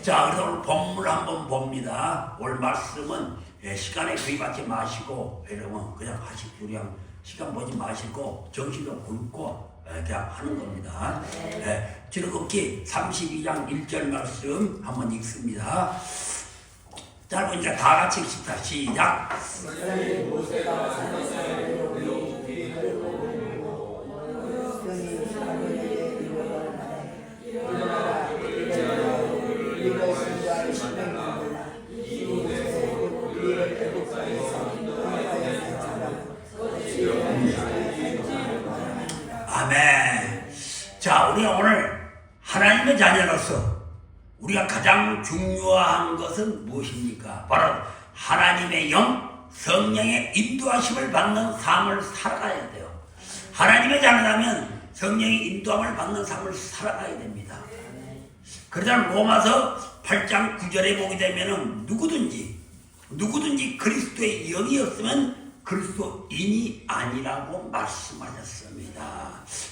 자, 그래서 오늘 본문을 한번 봅니다. 오늘 말씀은 시간에 구입하지 마시고 여러분 그냥 하십시오. 그냥 시간 보지 마시고 정신도 굵고 그냥 하는 겁니다. 즐겁게 32장 1절 말씀 한번 읽습니다. 짧으니까 다 같이 읽습니다. 시작. 아멘. 자, 우리가 오늘 하나님의 자녀로서 우리가 가장 중요한 것은 무엇입니까? 바로 하나님의 영, 성령의 인도하심을 받는 삶을 살아가야 돼요. 하나님의 자녀라면 성령의 인도함을 받는 삶을 살아가야 됩니다. 그러자 로마서 8장 9절에 보게 되면은 누구든지 그리스도의 영이었으면 그리스도인이 아니라고 말씀하셨습니다.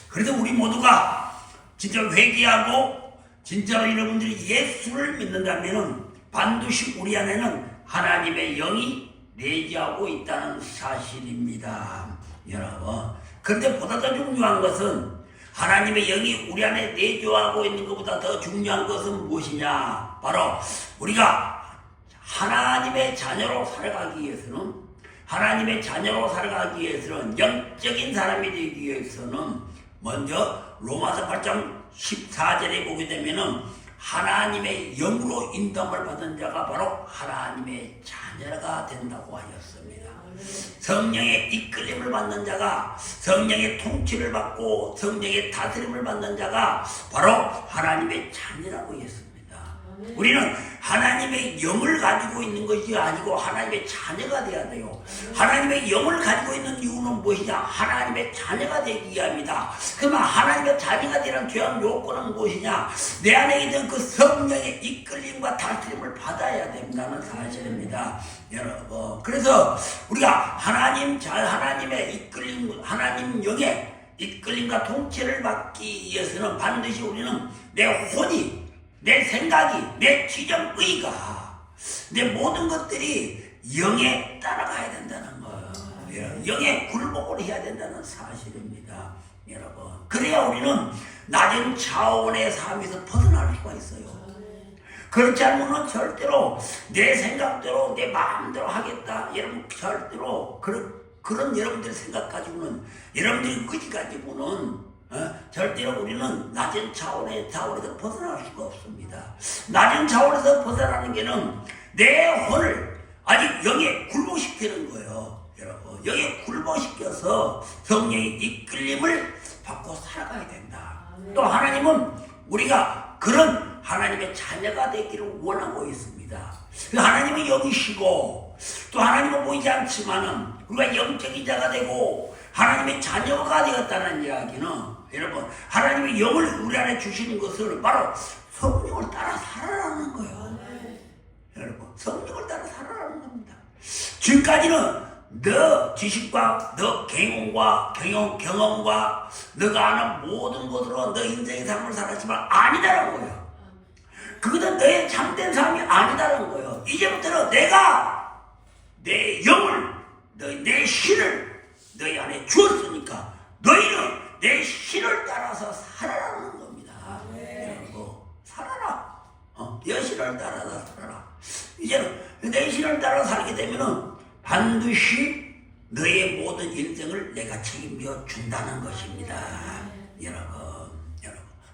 그래서 우리 모두가 진짜 회개하고 진짜로 여러분들이 예수를 믿는다면 반드시 우리 안에는 하나님의 영이 내재하고 있다는 사실입니다. 여러분, 그런데 보다 더 중요한 것은 하나님의 영이 우리 안에 내재하고 있는 것보다 더 중요한 것은 무엇이냐? 바로 우리가 하나님의 자녀로 살아가기 위해서는 영적인 사람이 되기 위해서는 먼저 로마서 8장 14절에 보게 되면은 하나님의 영으로 인도함을 받은 자가 바로 하나님의 자녀가 된다고 하였습니다. 성령의 이끌림을 받는 자가, 성령의 통치를 받고 성령의 다스림을 받는 자가 바로 하나님의 자녀라고 했습니다. 우리는 하나님의 영을 가지고 있는 것이 아니고 하나님의 자녀가 되어야 돼요. 하나님의 영을 가지고 있는 이유는 무엇이냐? 하나님의 자녀가 되기 위함이다. 그러면 하나님의 자녀가 되는 최한 요건은 무엇이냐? 내 안에 있는 그 성령의 이끌림과 다스림을 받아야 된다는 사실입니다. 여러분, 그래서 우리가 하나님의 이끌림, 하나님 영의 이끌림과 통치를 받기 위해서는 반드시 우리는 내 혼이, 내 생각이, 내 지정의가, 내 모든 것들이 영에 따라가야 된다는 거예요. 영에 굴복을 해야 된다는 사실입니다. 여러분, 그래야 우리는 낮은 차원의 삶에서 벗어날 수가 있어요. 그렇지 않으면 절대로 내 생각대로 내 마음대로 하겠다. 여러분, 절대로 그런 여러분들의 생각 가지고는, 여러분들의 의지 가지고는 절대로 우리는 낮은 차원에서 벗어날 수가 없습니다. 낮은 차원에서 벗어나는 게는 내 혼을 아직 영에 굴복시키는 거예요. 여러분, 영에 굴복시켜서 성령의 이끌림을 받고 살아가야 된다. 또 하나님은 우리가 그런 하나님의 자녀가 되기를 원하고 있습니다. 하나님은 영이시고 또 하나님은 보이지 않지만은 우리가 영적인 자가 되고 하나님의 자녀가 되었다는 이야기는, 여러분, 하나님의 영을 우리 안에 주시는 것은 바로 성령을 따라 살아가는 거예요. 여러분, 성령을 따라 살아가는 겁니다. 지금까지는 너 지식과 너 경험과 너가 아는 모든 것으로 너 인생의 삶을 살았지만 아니다라는 거예요. 그것은 너의 참된 삶이 아니다라는 거예요. 이제부터는 내가 내 영을, 내 신을 너희 안에 주었으니까 너희는 내 신을 따라서 살아라는 겁니다. 여러분, 살아라. 여신을 따라서 살아라. 이제는 내 신을 따라 살게 되면은 반드시 너의 모든 인생을 내가 책임져 준다는 것입니다. 여러분,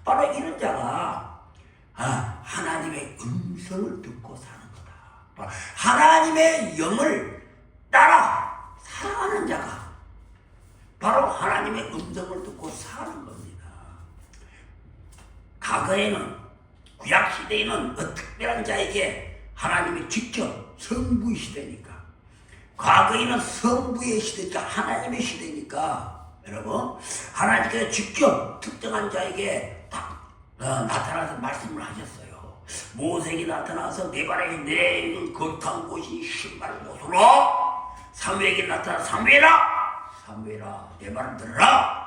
바로 이런 자가 하나님의 음성을 듣고 사는 거다. 하나님의 영을 따라 살아가는 자가 바로 하나님의 음성을 듣고 사는 겁니다. 과거에는, 구약시대에는 특별한 자에게 하나님이 직접, 성부의 시대니까, 과거에는 성부의 시대니까, 하나님의 시대니까, 여러분, 하나님께서 직접 특정한 자에게 딱 나타나서 말씀을 하셨어요. 모세에게 나타나서 내 발에 내 거룩한 곳이 신발 못으로, 사무엘에게 나타나 사무엘아 내 말을 들으라.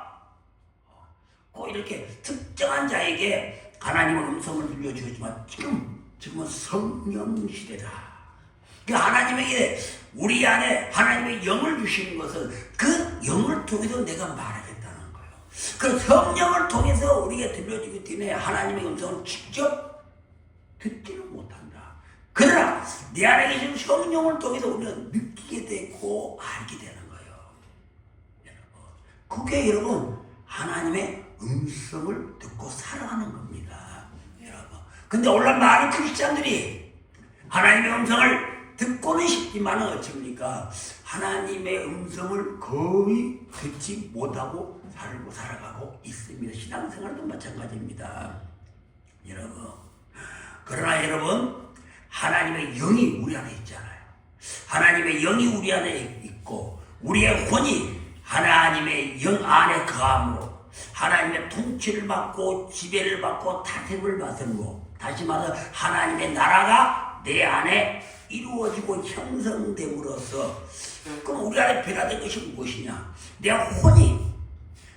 꼭 이렇게 특정한 자에게 하나님은 음성을 들려주었지만 지금 지금은 성령 시대다. 그 하나님에게 우리 안에 하나님의 영을 주시는 것은 그 영을 통해서 내가 말하겠다는 거예요. 그 성령을 통해서 우리가 들려주기 때문에 하나님의 음성을 직접 듣지는 못한다. 그러나 내 안에 계신 성령을 통해서 우리는 느끼게 되고 알게 되는 거예요. 여러분, 그게 여러분 하나님의 음성을 듣고 살아가는 겁니다. 여러분, 근데 오늘날 많은 크리스찬들이 하나님의 음성을 듣고는 싶지만 어쩝니까? 하나님의 음성을 거의 듣지 못하고 살아가고 있습니다. 신앙생활도 마찬가지입니다. 여러분, 그러나 여러분, 하나님의 영이 우리 안에 있잖아요. 하나님의 영이 우리 안에 있고 우리의魂이 하나님의 영 안에 거함으로 하나님의 통치를 받고 지배를 받고 다스림을 받고, 다시 말해서 하나님의 나라가 내 안에 이루어지고 형성됨으로써, 그럼 우리 안에 변화된 것이 무엇이냐? 내 혼이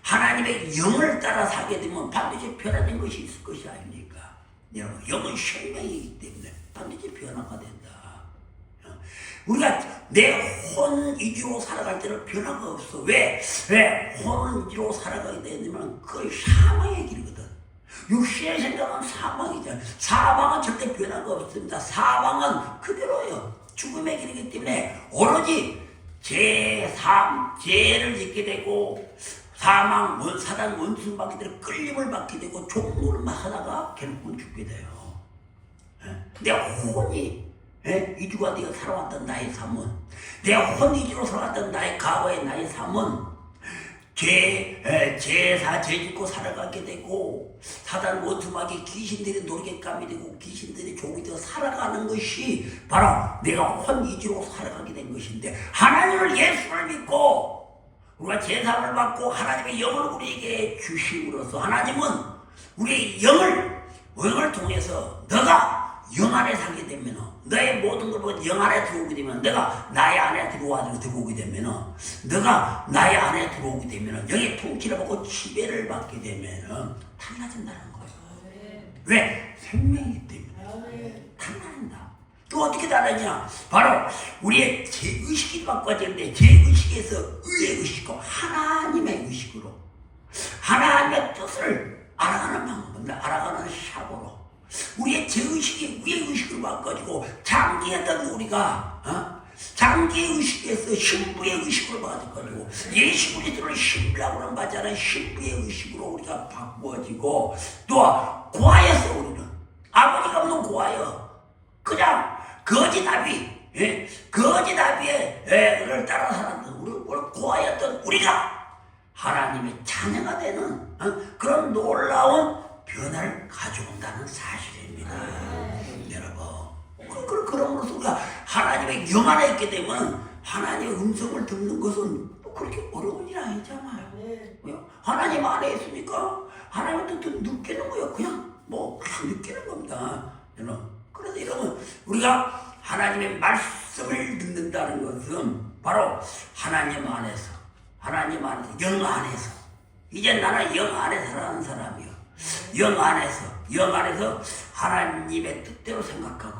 하나님의 영을 따라 살게 되면 반드시 변화된 것이 있을 것이 아닙니까? 여러분, 영은 생명이기 때문에 반드시 변화가 된다. 우리가 내 혼 위주로 살아갈 때는 변화가 없어. 왜 혼 위주로 살아가게 되면 그건 사망의 길이거든. 육신의 생각은 사망이잖아요. 사망은 절대 변화가 없습니다. 사망은 그대로예요. 죽음의 길이기 때문에 오로지 죄를 짓게 되고 사망, 사단 원수를 받게 되고 끌림을 받게 되고 종노릇만 하다가 결국은 죽게 돼요. 내 혼이 이주가 되어 살아왔던 나의 삶은, 내 혼 이주로 살아왔던 나의 과거의 나의 삶은 죄 짓고 살아가게 되고 사단 원수마귀 귀신들의 놀잇감이 되고 귀신들의 종이 되어 살아가는 것이 바로 내가 혼 이주로 살아가게 된 것인데, 하나님을 예수를 믿고 우리가 제사를 받고 하나님의 영을 우리에게 주심으로써 하나님은 우리의 영을 통해서 너가 영 안에 살게 되면, 너의 모든 걸 영 안에 들어오게 되면, 너가 나의 안에 들어오게 되면, 너가 나의 안에 들어오게 되면, 영의 통치를 받고 지배를 받게 되면 달라진다는 거예요. 왜? 생명이기 때문에 달라진다. 또 어떻게 달라지냐? 바로 우리의 죄의식이 바꿔지는데, 죄의식에서 의의 의식과 하나님의 의식으로 하나님의 뜻을 알아가는 방법입니다. 알아가는 사고로 우리의 죄의식이 위의 의식으로 바꿔지고, 장기했던 우리가 장기의 의식에서 신부의 의식으로 바꿔지고, 예수 그리스도를 신부라고는 맞잖아요. 신부의 의식으로 우리가 바꿔지고, 또 고아였어. 우리는 아버지가 없는 고아여. 그냥 거지 나비, 거지 나비를 따라 살았던 우리 고아였던 우리가 하나님의 자녀가 되는 그런 놀라운 변화를 가져온다는 사실입니다. 여러분, 그럼으로써 우리가 하나님의 영 안에 있게 되면 하나님의 음성을 듣는 것은 그렇게 어려운 일 아니잖아요. 하나님 안에 있으니까 하나님의 뜻을 느끼는 거예요. 그냥 느끼는 겁니다. 그래서 여러분, 우리가 하나님의 말씀을 듣는다는 것은 바로 하나님 안에서 영 안에서, 이제 나는 영 안에 살아가는 사람이요. 영 안에서 하나님의 뜻대로 생각하고,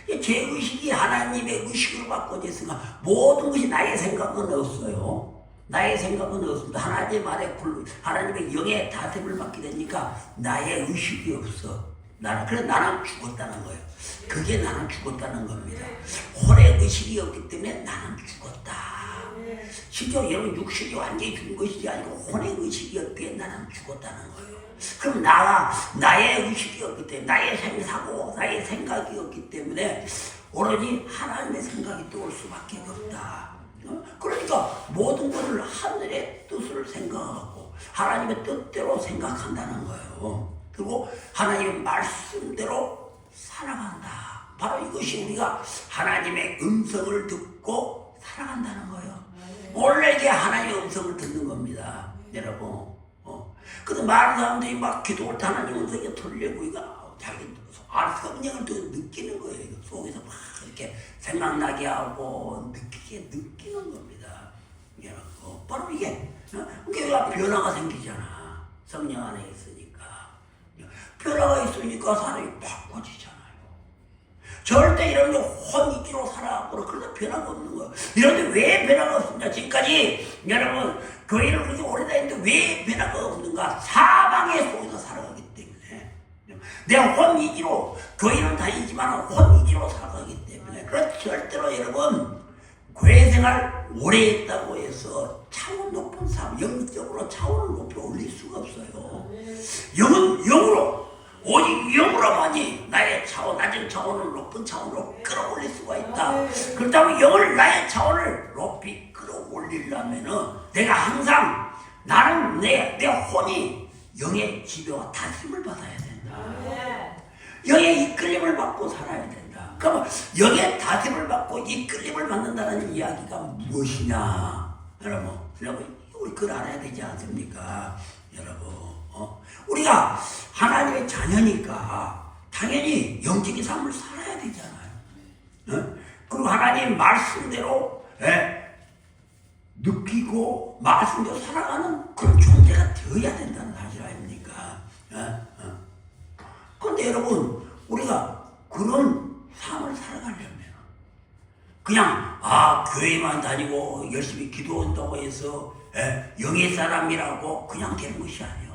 죄의식이 하나님의 의식으로 바꿔졌으니까 모든 것이 나의 생각은 없어요. 나의 생각은 없습니다. 하나님의 영의 다스림을 받게 되니까 나의 의식이 없어. 그래서 나는 죽었다는 거예요. 그게 나는 죽었다는 겁니다. 혼의 의식이 없기 때문에 나는 죽었다. 실제로 여러분, 육신이 완전히 죽은 것이 아니고 혼의 의식이 없기에 나는 죽었다는 거예요. 그럼 나의 의식이 없기 때문에, 나의 생사고 나의 생각이 없기 때문에 오로지 하나님의 생각이 떠올 수밖에 없다. 그러니까 모든 것을 하늘의 뜻을 생각하고 하나님의 뜻대로 생각한다는 거예요. 그리고 하나님의 말씀대로 살아간다. 바로 이것이 우리가 하나님의 음성을 듣고 살아간다는 거예요. 원래 이게 하나님의 음성을 듣는 겁니다. 여러분. 근데 많은 사람들이 막 기도할 때 하나님 음성이 들리고 자기 성령을 또 느끼는 거예요. 속에서 막 이렇게 생각나게 하고 느끼는 겁니다. 바로 이게 변화가 생기잖아. 성령 안에 있으니까. 변화가 있으니까 사람이 바꿔지잖아요. 절대 이런 게 혼이기로 살아가고 그러다 변화가 없는 거예요. 이런데 왜 변화가 없습니까? 지금까지 여러분 교회를 그렇게 오래 다니는데 왜 변화가 없는가? 사방의 속에서 살아가기 때문에. 내가 혼이기로 교회는 다니지만 혼이기로 살아가기 때문에. 그래서 절대로 여러분 교회 생활 오래 했다고 해서 차원 높은 삶, 영적으로 차원을 높여 올릴 수가 없어요. 영은 영으로, 오직 영으로만이 나의 차원, 낮은 차원을 높은 차원으로 끌어올릴 수가 있다. 그렇다면 영을, 나의 차원을 높이 끌어올리려면은 내가 항상 나는 내 혼이 영의 지배와 다스림을 받아야 된다. 영의 이끌림을 받고 살아야 된다. 그러면 영의 다짐을 받고 이끌림을 받는다는 이야기가 무엇이냐? 여러분 우리 그걸 알아야 되지 않습니까? 여러분 우리가 하나님의 자녀니까 당연히 영적인 삶을 살아야 되잖아요. 그리고 하나님 말씀대로 느끼고 말씀대로 살아가는 그런 존재가 되어야 된다는 사실 아닙니까? 그런데 여러분 우리가 그런 삶을 살아가려면 그냥 교회만 다니고 열심히 기도한다고 해서 영의 사람이라고 그냥 되는 것이 아니에요.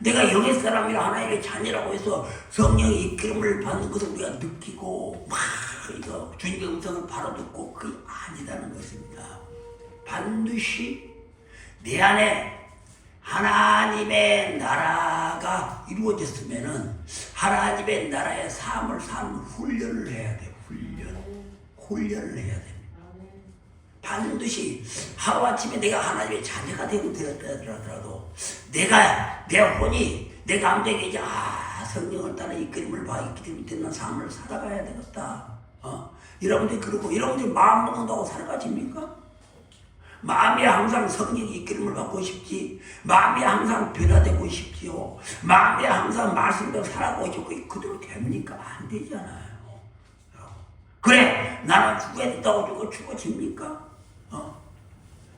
내가 영의 사람이라 하나님의 자녀라고 해서 성령의 이끌음을 받는 것을 우리가 느끼고 막 이거 주님의 음성을 바로 듣고 그게 아니다는 것입니다. 반드시 내 안에 하나님의 나라가 이루어졌으면은 하나님의 나라의 삶을 사는 훈련을 해야 돼요. 훈련을 해야 됩니다. 반드시 하루아침에 내가 하나님의 자녀가 되고 되었더라도 내 혼이 내 감정이 이제 성령을 따라 이끌림을 받기 때문에 삶을 살아가야 되겠다. 여러분들이 그러고 여러분들이 마음 먹는다고 살아가십니까? 마음이 항상 성령의 이끌림을 받고 싶지, 마음이 항상 변화되고 싶지요, 마음이 항상 말씀대로 살아가고 싶고 그대로 됩니까? 안 되잖아요. 그래 나는 죽어야 된다고 죽어집니까?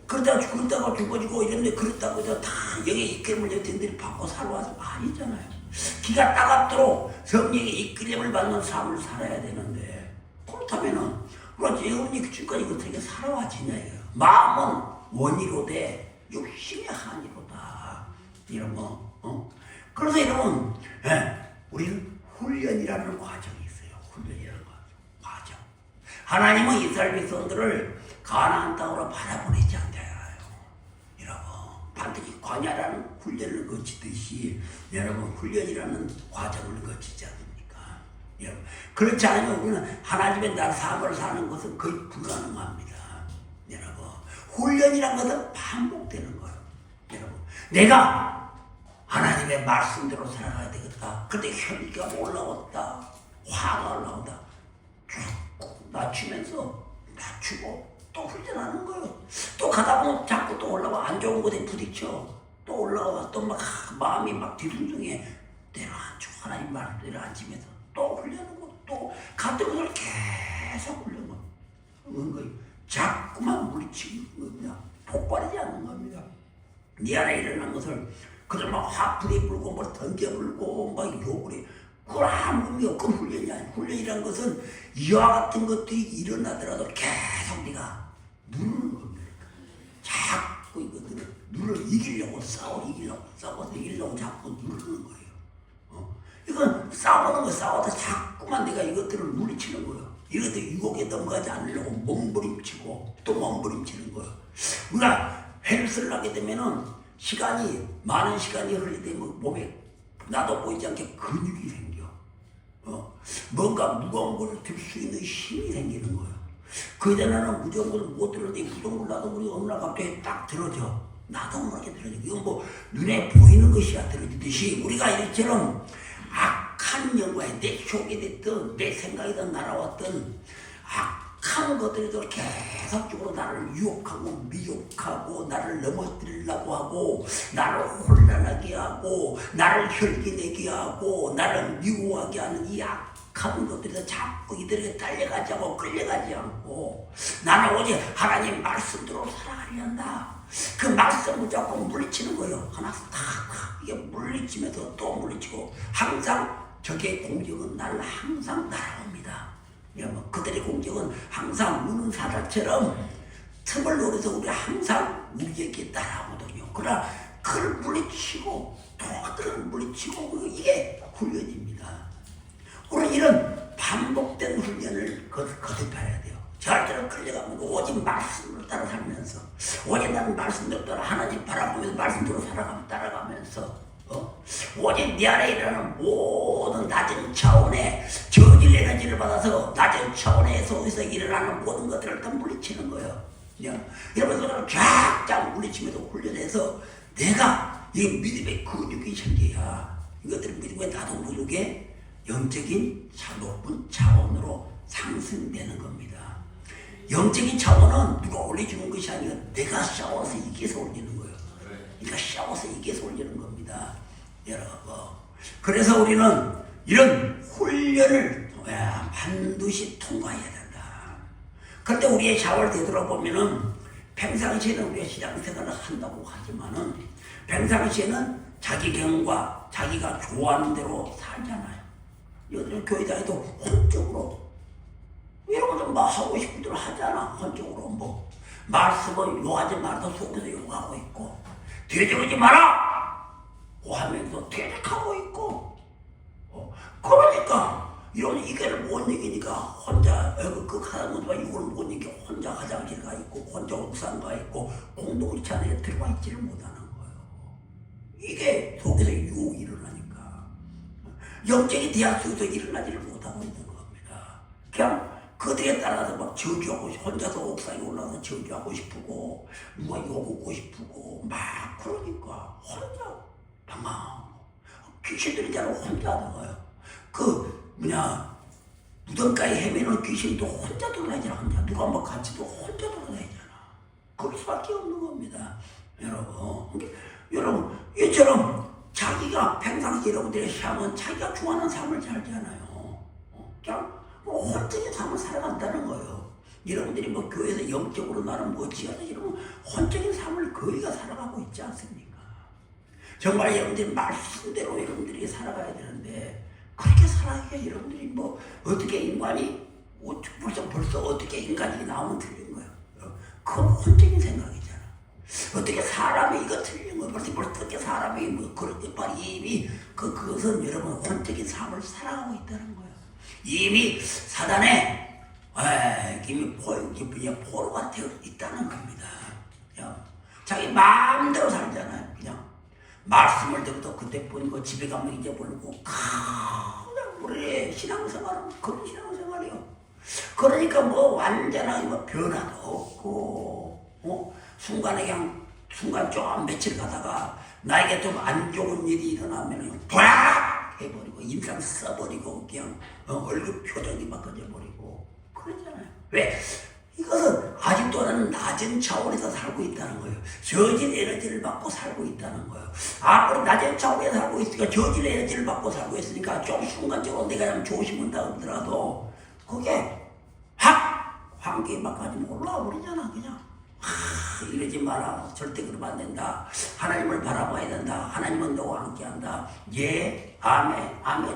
그러다가 죽어지고 이런데 그렇다고 해서 다 영의 이끌림을 여태들이 받고 살아와서 아니잖아요. 기가 따갑도록 성령의 이끌림을 받는 삶을 살아야 되는데 그렇다면은 그렇지 여러분이 지금까지 어떻게 살아왔지냐 이거예요. 마음은 원이로되 육신의 한이로다. 이런 거. 그래서 여러분 우리는 훈련이라는 과정이 있어요. 훈련이라는 과정. 하나님은 이스라엘 백성들을 가나안 땅으로 바라보내지 않아요. 여러분 반드시 광야라는 훈련을 거치듯이 여러분 훈련이라는 과정을 거치지 않습니까? 여러분 그렇지 않으면 우리는 하나님의 나라 삶을 사는 것은 거의 불가능합니다. 여러분 훈련이란 것은 반복되는 거예요. 여러분 내가 하나님의 말씀대로 살아가야 되겠다. 근데 혈기가 올라왔다. 화가 올라온다. 쭉 낮추면서 낮추고 또 훈련하는 거예요. 또 가다 보면 자꾸 또 올라와. 안 좋은 곳에 부딪혀. 또 올라와. 또 막 마음이 막 뒤숭숭해. 내려앉고 하나님 말을 내려앉으면서 또 훈련하고 또 같은 것을 계속 훈련하는 거예요. 자꾸만 물리치는 겁니다. 폭발하지 않는 겁니다. 네 안에 일어난 것을 그들 막 확 불이 불고 뭐 던져불고 막 욕을 해. 그걸 아무 의미 없고 훈련이 아니야. 훈련이라는 것은 이와 같은 것들이 일어나더라도 계속 네가 누르는 겁니다. 자꾸 이것들을 이기려고 싸워서 이기려고 자꾸 누르는 거예요. 이건 싸우는 거 싸워서 자꾸만 내가 이것들을 물리치는 거예요. 이것들 유혹에 넘어가지 않으려고 몸부림치고 또 몸부림치는 거예요. 우리가 헬스를 하게 되면은 많은 시간이 흘리되면 몸에 나도 보이지 않게 근육이 생겨. 뭔가 무거운 걸 들 수 있는 힘이 생기는 거예요. 그전에는 무거운 걸 못 들었는데 무거운 걸 나도 우리 어느 날 갑자기 딱 들어져. 나도 모르게 들어져. 이건 뭐 눈에 보이는 것이야 들어지듯이 우리가 이처럼 악한 영과에 내 속에 됐든 내 생각이든 날아왔던 악한 것들도 계속적으로 나를 유혹하고 미혹하고 나를 넘어뜨리려고 하고 나를 혼란하게 하고 나를 혈기내게 하고 나를 미워하게 하는 이 악한 것들이 자꾸 이들에게 달려가지 않고 끌려가지 않고 나는 오직 하나님 말씀대로 살아가려 한다. 그 말씀을 자꾸 물리치는 거예요. 하나 딱 이게 물리치면서 또 물리치고 항상 적의 공격은 나를 항상 날아옵니다. 그들의 공격은 항상 우는 사자처럼 틈을 노려서 우리 항상 우리에게 따라오거든요. 그러나 그를 물리치고 또 그들을 물리치고 이게 훈련입니다. 우리는 이런 반복된 훈련을 거듭해야 돼요. 절대로 끌려가면 오직 말씀으로 따라 살면서 오직 나는 말씀대로 따라 하나님 바라보면서 말씀대로 따라가면서 오직 내 안에 일어나는 모든 낮은 차원의 저질 에너지를 받아서 낮은 차원의 속에서 일어나는 모든 것들을 다 물리치는 거예요. 여러분 그들을 쫙쫙 물리치면서 훈련해서 내가 이 믿음의 근육이 생겨야 이것들을 믿음의 나도 모르게 영적인 높은 차원으로 상승되는 겁니다. 영적인 차원은 누가 올려주는 것이 아니라 내가 싸워서 이겨서 올리는 거예요. 그러니까 싸워서 이겨서 올리는 겁니다. 여러분. 그래서 우리는 이런 훈련을 반드시 통과해야 된다. 그런데 우리의 샤워를 되돌아보면은 평상시에는 우리가 신앙생활을 한다고 하지만은 평상시에는 자기 경과 자기가 좋아하는 대로 살잖아요. 여기는 교회 다니도 혼적으로 이런 거 뭐 하고 싶은 대로 하잖아. 혼적으로 뭐 말씀을 요하지 말아도 속에서 욕하고 있고 대적하지 마라 하면서 대적하고 있고 그러니까 이런 이겨를 못 이기니까 혼자 그 하나님과 이걸 못 이겨 혼자 화장실 가 있고 혼자 옥상 가 있고 공동체 안에 들어가 있지를 못하는 거예요. 이게 속에서 유혹이 일어나니까 영적인 대학 속에서 일어나지를 못하고 있는 겁니다. 그냥 그들에 따라서 막 저주하고 혼자서 옥상에 올라가서 저주하고 싶고 누가 욕하고 싶고 막 그러니까 혼자 방황 귀신들이잖아. 혼자 들어가요. 무덤가에 헤매는 귀신도 혼자 돌아다니잖아. 혼자 누가 뭐 같이도 혼자 돌아다니잖아. 그럴 수밖에 없는 겁니다. 여러분 이처럼 자기가 평상시 여러분들의 삶은 자기가 좋아하는 삶을 살잖아요. 그냥 혼적인 삶을 살아간다는 거예요. 여러분들이 뭐 교회에서 영적으로 나는 뭐 지어서 이런 혼적인 삶을 거의가 살아가고 있지 않습니까? 정말 여러분들이 말씀대로 여러분들이 살아가야 되는데 그렇게 살아가기가 여러분들이 뭐 어떻게 인간이 벌써 어떻게 인간이 나오면 틀린 거예요. 그건 혼적인 생각이잖아. 어떻게 사람이 이거 틀린 거예요. 벌써 어떻게 사람이 뭐 그렇게 이미 그것은 여러분 혼적인 삶을 살아가고 있다는 거예요. 이미 사단의 이미 포로가 되어 있다는 겁니다. 자기 마음대로 살잖아요. 그냥 말씀을 듣고도 그때 보니까 집에 가면 잊어버리고 그냥 우리의 신앙생활은 그런 신앙생활이에요. 그러니까 뭐 완전하게 뭐 변화도 없고 순간 좀 며칠 가다가 나에게 좀 안 좋은 일이 일어나면 빡 해버리고 인상 써버리고 그냥 얼굴 표정이 바꿔져 버리고 그러잖아요. 왜? 이것은 아직도 나는 낮은 차원에서 살고 있다는 거예요. 저질 에너지를 받고 살고 있다는 거예요. 아무리 낮은 차원에서 살고 있으니까 저질 에너지를 받고 살고 있으니까 좀 순간적으로 내가 좀 조심한다 하더라도 그게 환기에 막 가지고 올라와 버리잖아. 그냥 이러지 마라. 절대 그러면 안 된다. 하나님을 바라봐야 된다. 하나님은 너와 함께한다. 예, 아멘, 아멘.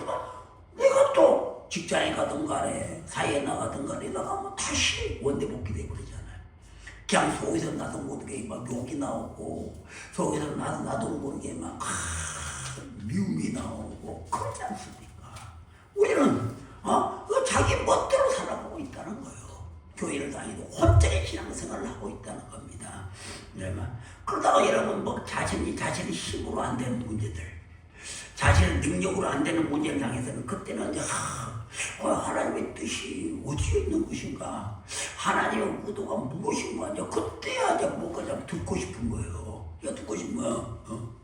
내가 또 직장에 가든 간에 사회에 나가든 간에 나가면 다시 원대복귀 돼버리잖아요. 그냥 속에서 나도 모르게 막 욕이 나오고 속에서 나도 모르게 막 미움이 나오고 그러지 않습니까? 우리는 자기 멋대로 살아가고 있다는 거예요. 교회를 다니고 혼자의 신앙생활을 하고 있다는 겁니다. 그러다가 여러분 뭐 자신이 힘으로 안 되는 문제들, 자신의 능력으로 안 되는 문제를 당해서는 그때는 이제 하나님의 뜻이 어디에 있는 것인가, 하나님의 의도가 무엇인가, 이제 그때야 이제 뭐가 좀 듣고 싶은 거예요. 듣고 싶은 거예요.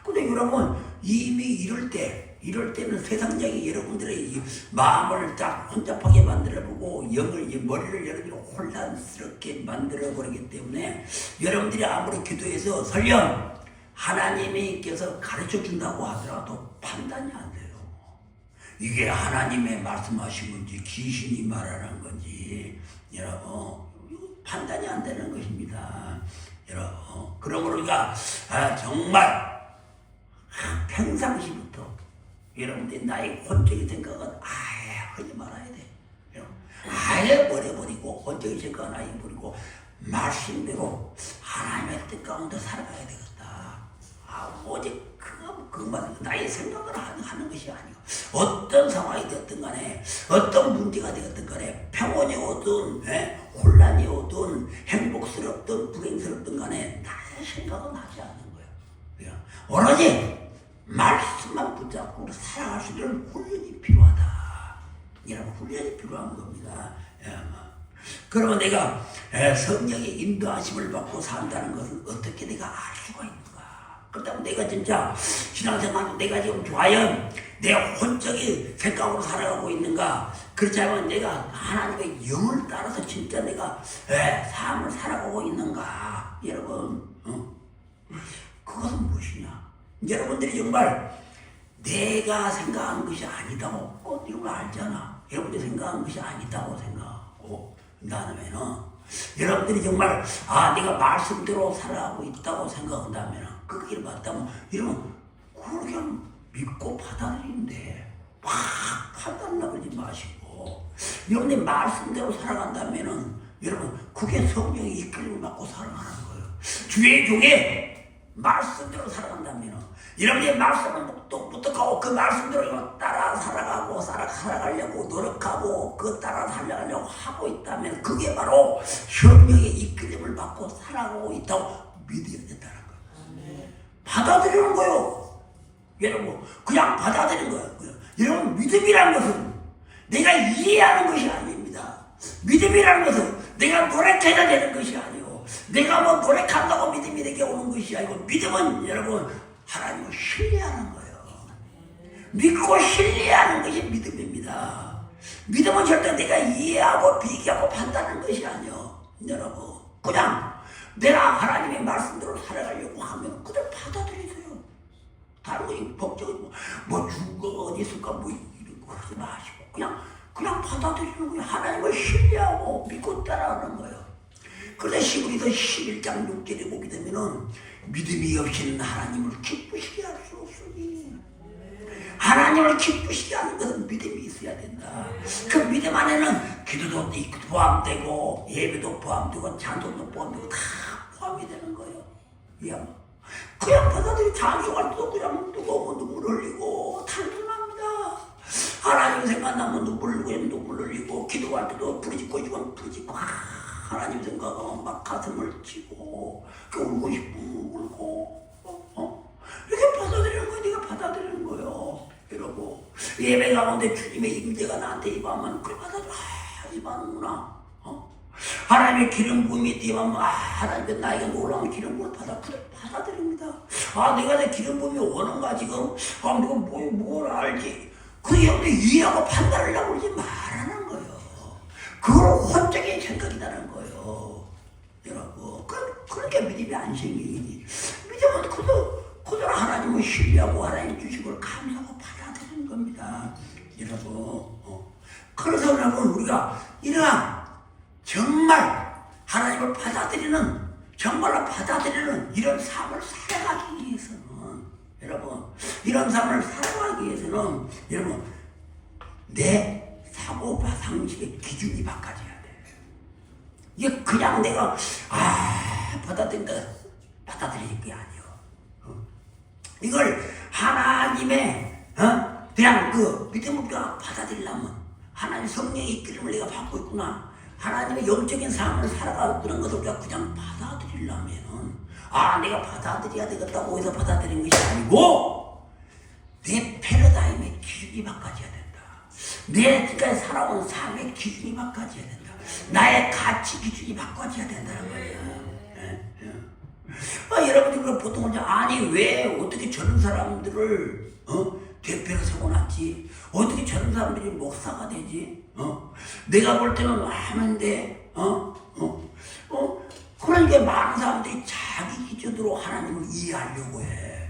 근데 여러분 이미 이럴 때는 세상적인 여러분들의 마음을 딱 혼잡하게 만들어보고 머리를 여러분들이 혼란스럽게 만들어버리기 때문에 여러분들이 아무리 기도해서 설령 하나님께서 가르쳐준다고 하더라도 판단이 안 돼요. 이게 하나님의 말씀하신 건지 귀신이 말하는 건지 여러분 판단이 안 되는 것입니다. 여러분 그러므로 우리가 정말 평상시부터 여러분들이 나의 혼적인 생각은 아예 하지 말아야 돼. 아예 버려버리고 혼적인 생각은 아예 버리고 말씀대로 하나님의 뜻 가운데 살아가야 되겠다. 오직 그것만 나의 생각을 하는 것이 아니고 어떤 상황이 되었든 간에 어떤 문제가 되었든 간에 평온이 오든 혼란이 오든 행복스럽든 불행스럽든 간에 나의 생각은 하지 않는 거예요. 오로지 말씀만 붙잡고 살아갈 수 있는 훈련이 필요하다. 이런 훈련이 필요한 겁니다. 그러면 내가 성령의 인도하심을 받고 산다는 것은 어떻게 내가 알 수가 있는가? 그렇다면 내가 진짜 신앙생활 내가 지금 과연 내 혼적인 생각으로 살아가고 있는가? 그렇지 않으면 내가 하나님의 영을 따라서 진짜 내가 삶을 살아가고 있는가? 여러분, 그것은 무엇이냐? 여러분들이 정말 내가 생각한 것이 아니다고 이런 거 알잖아. 여러분들이 생각한 것이 아니다고 생각하고 그다음에는 여러분들이 정말 내가 말씀대로 살아가고 있다고 생각한다면 그 길 맞다면 이러면 그걸 그냥 믿고 받아들이는데 막 판단 나지 마시고 여러분들이 말씀대로 살아간다면은 여러분 그게 성령의 이끌림을 받고 살아가는 거예요. 주의 종에 말씀대로 살아간다면 여러분의 말씀을 묵묵하고 그 말씀대로 따라 살아가려고 노력하고 그 따라 살아가려고 하고 있다면 그게 바로 성령의 이끌림을 받고 살아가고 있다고 믿어야 된다는 거예요. 받아들이는 거예요. 여러분 그냥 받아들이는 거예요. 여러분 믿음이라는 것은 내가 이해하는 것이 아닙니다. 믿음이라는 것은 내가 노력해야 되는 것이 아니고 내가 뭐 노력한다고 믿음이 내게 오는 것이 아니고 믿음은 여러분 하나님을 신뢰하는 거예요. 믿고 신뢰하는 것이 믿음입니다. 믿음은 절대 내가 이해하고 비교하고 판단하는 것이 아니에요. 여러분 그냥 내가 하나님의 말씀대로 살아가려고 하면 그대로 받아들이세요. 다른 거 법적인 뭐 주가 어디 있을까 뭐 이런 거 하지 마시고 그냥 받아들이는 거예요. 하나님을 신뢰하고 믿고 따라가는 거예요. 그래서 히브리서 11장 6절에 보게 되면은 믿음이 없이는 하나님을 기쁘시게 할 수 없으니 하나님을 기쁘시게 하는 것은 믿음이 있어야 된다. 그 믿음 안에는 기도도 포함되고 예배도 포함되고 찬송도 포함되고 다 포함이 되는 거예요. 그냥 받아들이 찬송할 때도 그냥 뜨거운 눈물 흘리고 탄탄합니다. 하나님 생각나면 눈물 흘리고 눈물 흘리고 기도할 때도 부르짖고 싶으면 부르짖고 하나님 생각하면 막 가슴을 치고 울고 싶으면 울고 이렇게 받아들이는 거예요. 네가 받아들이는 거예요. 여러분 예배 가운데 주님의 임재가 나한테 임하면 그래 받아들여 임하는구나. 하나님의 기름 부음이 임하면 하나님의 나에게 놀라운 기름 부음을 받아들입니다. 내가 내 기름 부음이 오는가 지금 내가 뭘 알지 그게 여러분이 이해하고 판단을 하고 그러지 말라는 거예요. 그걸 혼적인 생각이라는 거예요. 여러분 그러니까 믿음이 안 생기니 믿음은 그대로 하나님을 신뢰하고 하나님 주신 걸 감사하고 받아들이는 겁니다. 여러분 그래서 여러분 우리가 이러한 정말 하나님을 정말로 받아들이는 이런 삶을 살아가기 위해서는 여러분 이런 삶을 살아가기 위해서는 여러분 내 사고방식의 기준이 바꿔져야 돼. 이게 그냥 내가 받아들이는 게 아니에요. 이걸 하나님의 그냥 그 믿음을 받아들이려면 하나님 성령의 이끌림을 내가 받고 있구나. 하나님의 영적인 삶을 살아가는 것을 그냥 받아들이려면 내가 받아들여야 되겠다고 해서 받아들이는 것이 아니고 내 패러다임의 기준이 바꿔져야 된다. 내 지금까지 살아온 삶의 기준이 바꿔져야 된다. 나의 가치 기준이 바꿔져야 된다는 거예요. 여러분들 보통 왜 어떻게 저런 사람들을 대표로 세워놨지? 어떻게 저런 사람들이 목사가 되지? 내가 볼 때는 하는데 그러니까 많은 사람들이 자기 기준으로 하나님을 이해하려고 해.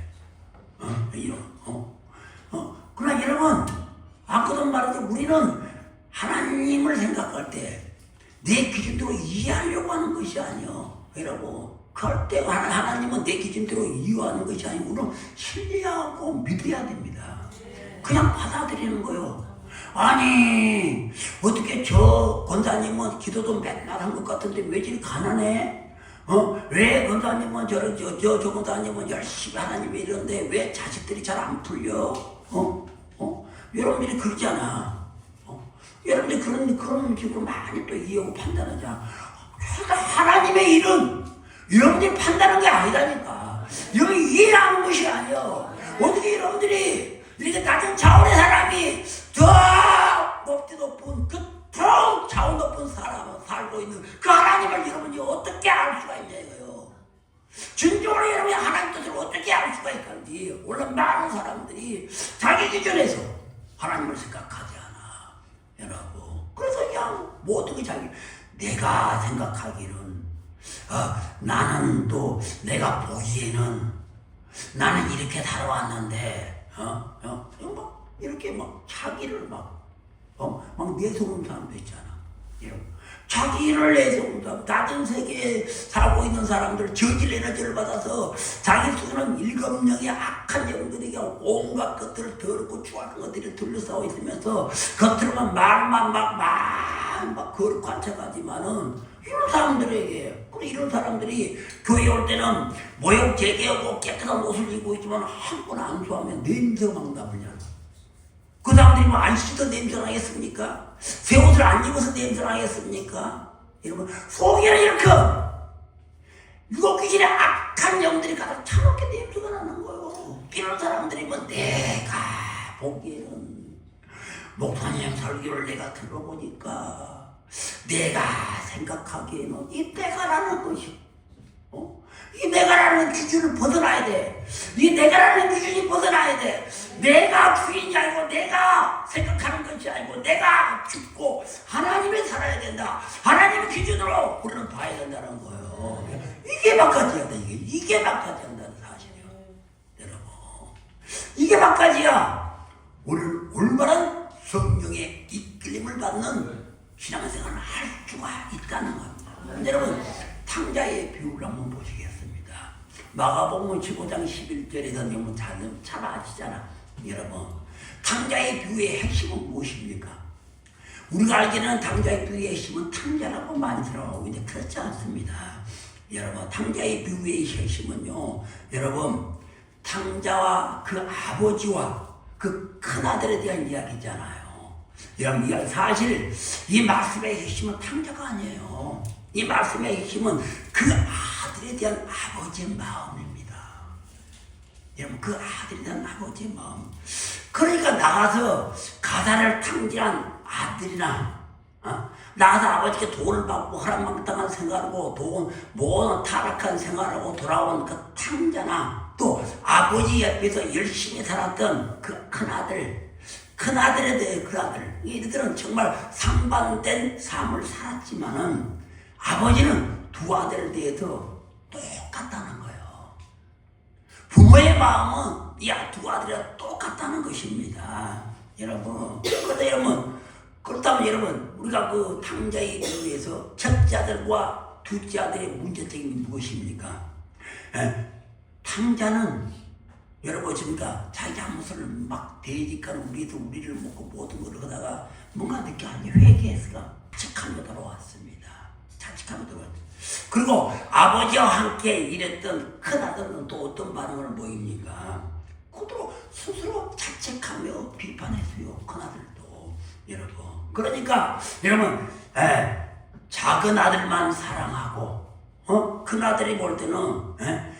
그러나 여러분 아까도 말했듯이 우리는 하나님을 생각할 때 내 기준대로 이해하려고 하는 것이 아니요. 여러분 그럴 때 하나님은 내 기준대로 이해하는 것이 아니고 우리는 신뢰하고 믿어야 됩니다. 그냥 받아들이는 거예요. 아니 어떻게 저 권사님은 기도도 맨날 한 것 같은데 왜 저리 가난해? 왜 권사님은 저 권사님은 열심히 하나님이 이런데 왜 자식들이 잘 안 풀려? 여러분들이 그러잖아. 여러분들이 그런 식으로 많이 또 이해하고 판단하잖아. 하나님의 일은 여러분들이 판단한 게 아니라니까. 여러분이 이해하는 것이 아니야. 어떻게 여러분들이 이렇게 낮은 자원의 사람이 저 높디 높은 그통 자원 높은 사람 살고 있는 그 하나님을 여러분이 어떻게 알 수가 있냐고요. 진정으로 여러분이 하나님 뜻을 어떻게 알 수가 있는지. 원래 많은 사람들이 자기 기준에서 하나님을 생각하지 않아. 여러분. 그래서 그냥 모든 게 자기 내가 생각하기는 나는 또 내가 보기에는 나는 이렇게 살아왔는데 막 이렇게 막 자기를 막 내세우는 사람도 있잖아. 이런 자기를 내세우는 사람, 낮은 세계에 살고 있는 사람들 저질 에너지를 받아서 자기 속에는 일검령의 악한 영들에게 온갖 것들을 더럽고 추악한 것들이 둘러싸고 있으면서 겉으로만 말만 막 그걸 관찰하지만은 이런 사람들에게, 그리고 이런 사람들이 교회 올 때는 모욕 제기하고 깨끗한 옷을 입고 있지만 한 번 안수하면 냄새가 막 나버려. 그 사람들이 뭐 안 씻어 냄새 나겠습니까? 새 옷을 안 입어서 냄새 나겠습니까? 여러분, 속에는 이렇게 일곱 귀신의 악한 영들이 가득 차놓게 냄새가 나는 거예요. 이런 사람들이 뭐 내가 보기에는 목사님 설교를 내가 들어보니까 내가 생각하기에는 이 내가라는 것이 이 내가라는 기준을 벗어나야 돼. 이 내가라는 기준이 벗어나야 돼. 내가 주인이 아니고 내가 생각하는 것이 아니고 내가 죽고 하나님이 살아야 된다. 하나님의 기준으로 우리는 봐야 된다는 거예요. 이게 막가지야. 이게 막가지 한다는 사실이에요. 여러분, 이게 막가지야. 우리는 올바른 성령의 이끌림을 받는 신앙생활을 할 수가 있다는 겁니다. 여러분, 탕자의 비유를 한번 보시겠습니다. 마가복음 15장 11절에서 여러분 잘 아시잖아. 여러분, 탕자의 비유의 핵심은 무엇입니까? 우리가 알기는 탕자의 비유의 핵심은 탕자라고 많이 생각하고 있는데 그렇지 않습니다. 여러분, 탕자의 비유의 핵심은요, 여러분, 탕자와 그 아버지와 그 큰아들에 대한 이야기잖아요. 여러분, 사실 이 말씀의 핵심은 탕자가 아니에요. 이 말씀의 핵심은 그 아들에 대한 아버지의 마음입니다. 여러분, 그 아들에 대한 아버지의 마음. 그러니까 나가서 가사를 탕진한 아들이나 나가서 아버지께 돈을 받고 허락망당한 생활하고 모든 타락한 생활하고 돌아온 그 탕자나 또 아버지 옆에서 열심히 살았던 그 큰아들에 대해 그 아들, 이들은 정말 상반된 삶을 살았지만은 아버지는 두 아들에 대해서 똑같다는 거예요. 부모의 마음은 이 두 아들이랑 똑같다는 것입니다. 여러분, 그렇다면 여러분, 우리가 그 탕자의 비유에서 첫째 아들과 둘째 아들의 문제점이 무엇입니까? 탕자는 여러분 보십니까? 자기 잘못을 막 대지까는 우리를 먹고 모든 걸 하다가 뭔가 늦게 아니 회개해서 자책하며 돌아왔습니다. 그리고 아버지와 함께 일했던 큰아들은 또 어떤 반응을 보입니까? 그도 스스로 자책하며 비판했어요. 큰아들도. 여러분, 그러니까 여러분, 작은 아들만 사랑하고 큰아들이 볼 때는 그래.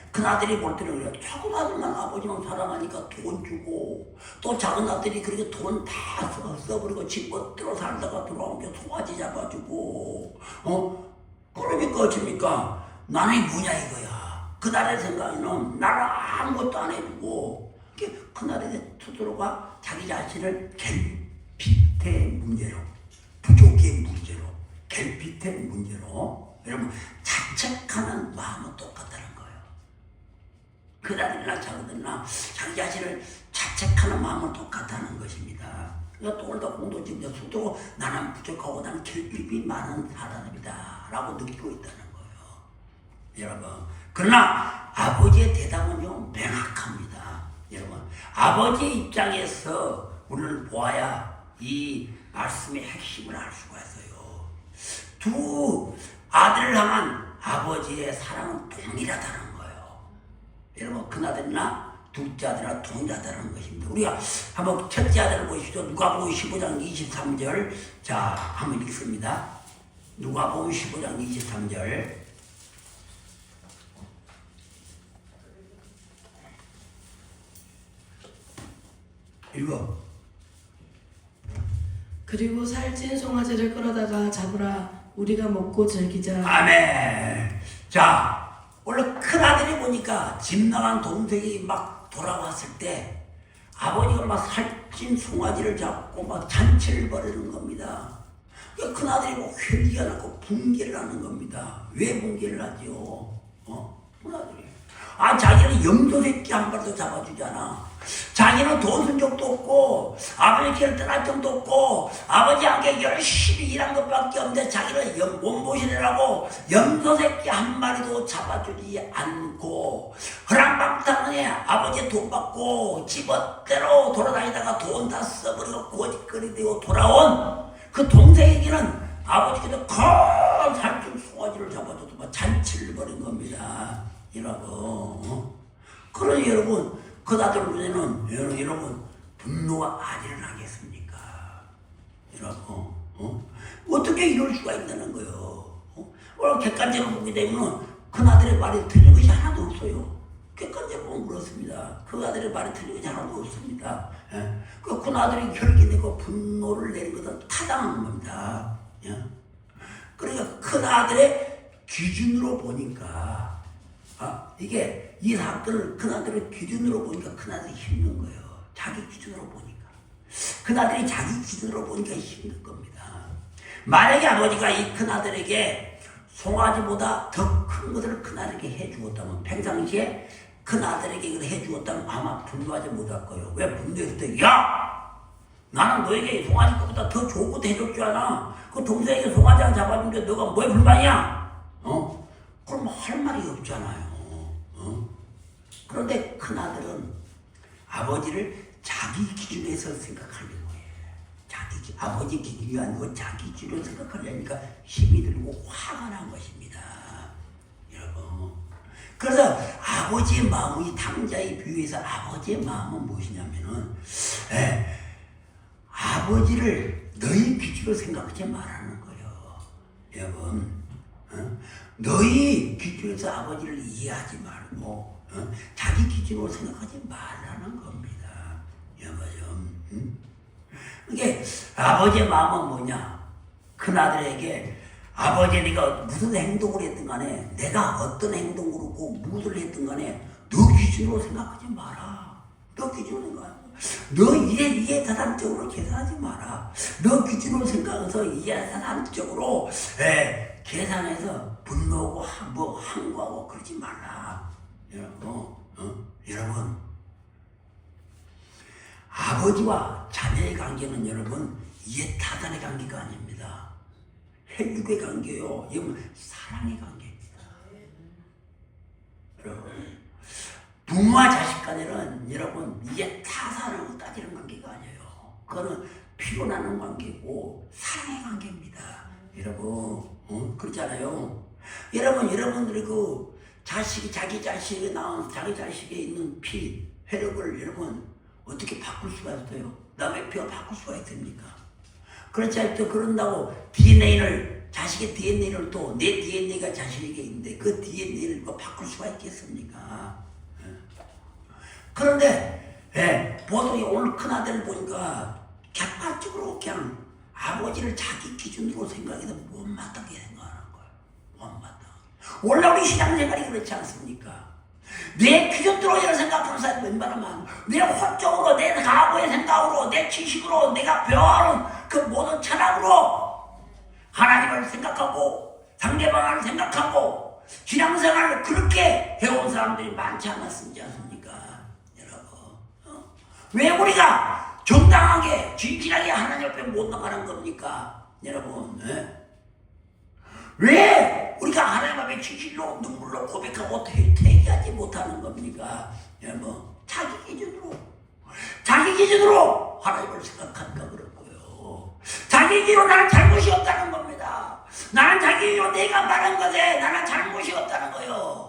작은 아들만 아버지만 사랑하니까 돈 주고, 또 작은 아들이 그렇게 돈 다 써버리고 집 멋대로 살다가 돌아온 게 송아지 잡아주고, 그러니까 어찌입니까? 나는 뭐냐 이거야. 그날의 생각에는 나를 아무것도 안 해주고, 그날의 스스로가 자기 자신을 결핍의 문제로, 부족의 문제로, 결핍의 문제로, 여러분, 자책하는 마음은 똑같다는 거예요. 그날이나 작은들이나 자기 자신을 자책하는 마음은 똑같다는 것입니다. 그러니까 또 오늘도 공동체에서 스스로 나는 부족하고 나는 결핍이 많은 사람이다 라고 느끼고 있다는 거예요. 여러분, 그러나 아버지의 대답은 좀 명확합니다. 여러분, 아버지의 입장에서 우리를 보아야 이 말씀의 핵심을 알 수가 있어요. 두 아들을 향한 아버지의 사랑은 동일하다는 거예요. 여러분, 큰아들이나 둘째 아들이나 동일하다는 것입니다. 우리가 한번 첫째 아들을 보십시오. 누가복음 15장 23절. 자, 한번 읽습니다. 누가복음 15장 23절. 읽어. 그리고 살찐 송아지를 끌어다가 잡으라. 우리가 먹고 즐기자. 아멘. 자, 원래 큰아들이 보니까 집 나간 동생이 막 돌아왔을 때 아버지가 막 살찐 송아지를 잡고 막 잔치를 벌이는 겁니다. 그러니까 큰아들이 뭐 회개가 나고 분개를 하는 겁니다. 왜 분개를 하죠? 큰아들이. 자기는 염소 새끼 한 마리도 잡아주잖아. 자기는 돈 쓴 적도 없고 아버지 길을 떠날 적도 없고 아버지 함께 열심히 일한 것밖에 없는데 자기는 몸보신이라고 염소 새끼 한 마리도 잡아주지 않고 허랑방탕하게 아버지 돈 받고 집어대로 돌아다니다가 돈 다 써버리고 고집거리 되고 돌아온 그 동생에게는 아버지께서 큰 살찐 송아지를 잡아줘도 막 잔치를 벌인 겁니다. 이라고. 그러니 여러분, 그 아들 눈에는 여러분 분노가 안 일어나겠습니까? 이라고. 어떻게 이럴 수가 있다는 거예요. 오늘 객관적으로 보게 되면 그 아들의 말이 틀린 것이 하나도 없어요. 객관적으로 보면 그렇습니다. 그 아들의 말이 틀린 것이 하나도 없습니다. 그 아들이 혈기내고 분노를 내린 것은 타당한 겁니다. 그러니까 큰 아들의 기준으로 보니까 이게 이 사건을 큰아들의 기준으로 보니까 큰아들이 힘든 거예요. 자기 기준으로 보니까. 큰아들이 자기 기준으로 보니까 힘든 겁니다. 만약에 아버지가 이 큰아들에게 송아지보다 더 큰 것을 큰아들에게 해주었다면, 평상시에 큰아들에게 이걸 해주었다면 아마 분노하지 못할 거예요. 왜 분노했을 때, 야! 나는 너에게 송아지 것보다 더 좋은 것도 해줄 줄 아나? 그 동생에게 송아지 한 잡아준 게 너가 뭐에 불만이야? 그럼 할 말이 없잖아요. 그런데 큰아들은 아버지를 자기 기준에서 생각하려고 해. 아버지 기준이 아니고 자기 기준으로 생각하려니까 힘이 들고 화가 난 것입니다. 여러분. 그래서 아버지의 마음이 당자에 비유해서 아버지의 마음은 무엇이냐면은 아버지를 너희 기준으로 생각하지 말라는 거예요. 여러분. 너희 기준에서 아버지를 이해하지 말고 자기 기준으로 생각하지 말라는 겁니다. 여러분. 이게 아버지의 마음은 뭐냐? 큰아들에게 아버지 네가 무슨 행동을 했든 간에 내가 어떤 행동으로 꼭 무엇을 했든 간에 너 기준으로 생각하지 마라. 너 기준으로 생각하지 마라. 너 이해타산적으로 계산하지 마라. 너 기준으로 생각해서 이해타산적으로 계산해서 분노하고 항거하고 그러지 말라. 여러분, 아버지와 자녀의 관계는 여러분 이해타산의 관계가 아닙니다. 혈육의 관계요. 이건 사랑의 관계입니다. 여러분, 부모와 자식 간에는 여러분 이해타산으로 따지는 관계가 아니에요. 그거는 피곤하는 관계고 사랑의 관계입니다. 여러분, 그렇잖아요. 여러분들이 그 자식이 자기 자식에 나온 자기 자식에 있는 피 혈육을 여러분 어떻게 바꿀 수가 있어요? 남의 피가 바꿀 수가 있습니까? 그렇지 않죠. 그런다고 자식의 DNA를 또 내 DNA가 자식에게 있는데 그 DNA를 바꿀 수가 있겠습니까? 그런데 보통 오늘 큰아들을 보니까 객관적으로 그냥 아버지를 자기 기준으로 생각해서 못마땅하게 생각하는 거예요. 못마땅하게. 원래 우리 신앙생활이 그렇지 않습니까? 내 기준대로 이런 생각하는 사람이 얼마나 많아. 내 혼적으로, 내 가고의 생각으로, 내 지식으로, 내가 배워하는 그 모든 철학으로 하나님을 생각하고 상대방을 생각하고 신앙생활을 그렇게 해온 사람들이 많지 않습니까? 여러분, 왜 우리가 정당하게 진실하게 하나님 앞에 못 나가는 겁니까? 여러분, 왜 우리가 하나님 앞에 진실로 눈물로 고백하고 회개하지 못하는 겁니까? 여러분, 자기 기준으로 자기 기준으로 하나님을 생각하니까 그런 거예요. 자기 기준으로 나는 잘못이 없다는 겁니다. 나는 자기 기준으로 내가 말한 것에 나는 잘못이 없다는 거예요.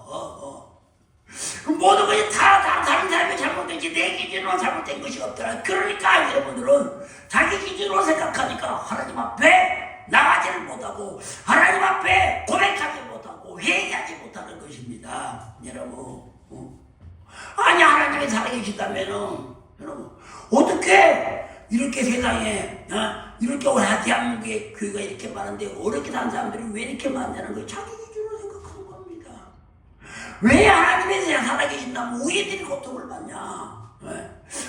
모든 것이 다 다른 사람이 잘못된지 내 기준으로 잘못된 것이 없더라. 그러니까 여러분들은 자기 기준으로 생각하니까 하나님 앞에 나가지를 못하고 하나님 앞에 고백하지 못하고 회개하지 못하는 것입니다. 여러분, 아니 하나님이 살아계시다면은 여러분 어떻게 이렇게 세상에 이렇게 대한민국의 교회가 이렇게 많은데 어렵게 사는 사람들이 왜 이렇게 많냐는 거예요. 자기 기준으로 생각하는 겁니다. 왜 하나님이 살아계신다면 우리들이 고통을 받냐?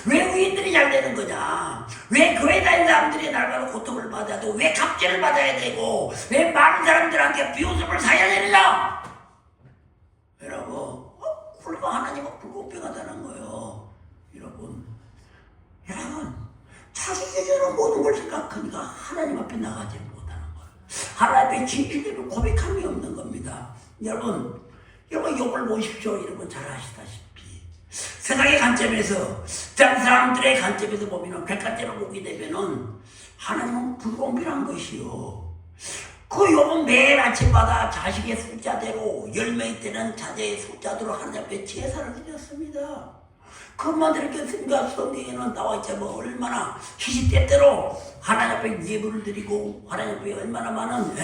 왜 우리들이 잘 되는 거냐? 왜 교회 다니는 사람들이 날마다 고통을 받아야 되고 왜 갑질을 받아야 되고 왜 많은 사람들한테 비웃음을 사야 되느냐? 여러분 하나님은 불공평하다는 거예요. 여러분 자기 기준으로 모든 걸 생각하니까 하나님 앞에 나가지 못하는 거예요. 하나님의 진실대로 고백함이 없는 겁니다. 여러분 욕을 보십시오. 여러분 잘 아시다시피 세상의 관점에서 다른 사람들의 관점에서 보면 객관적으로 보게 되면은 하나님은 불공평한 것이요. 그 욥은 매일 아침마다 자식의 숫자대로 10명이 되는 자제의 숫자대로 하나님 앞에 제사를 드렸습니다. 그것만 들었겠습니까? 성경에는 나와 있지만 얼마나 시시때때로 하나님 앞에 예물을 드리고 하나님 앞에 얼마나 많은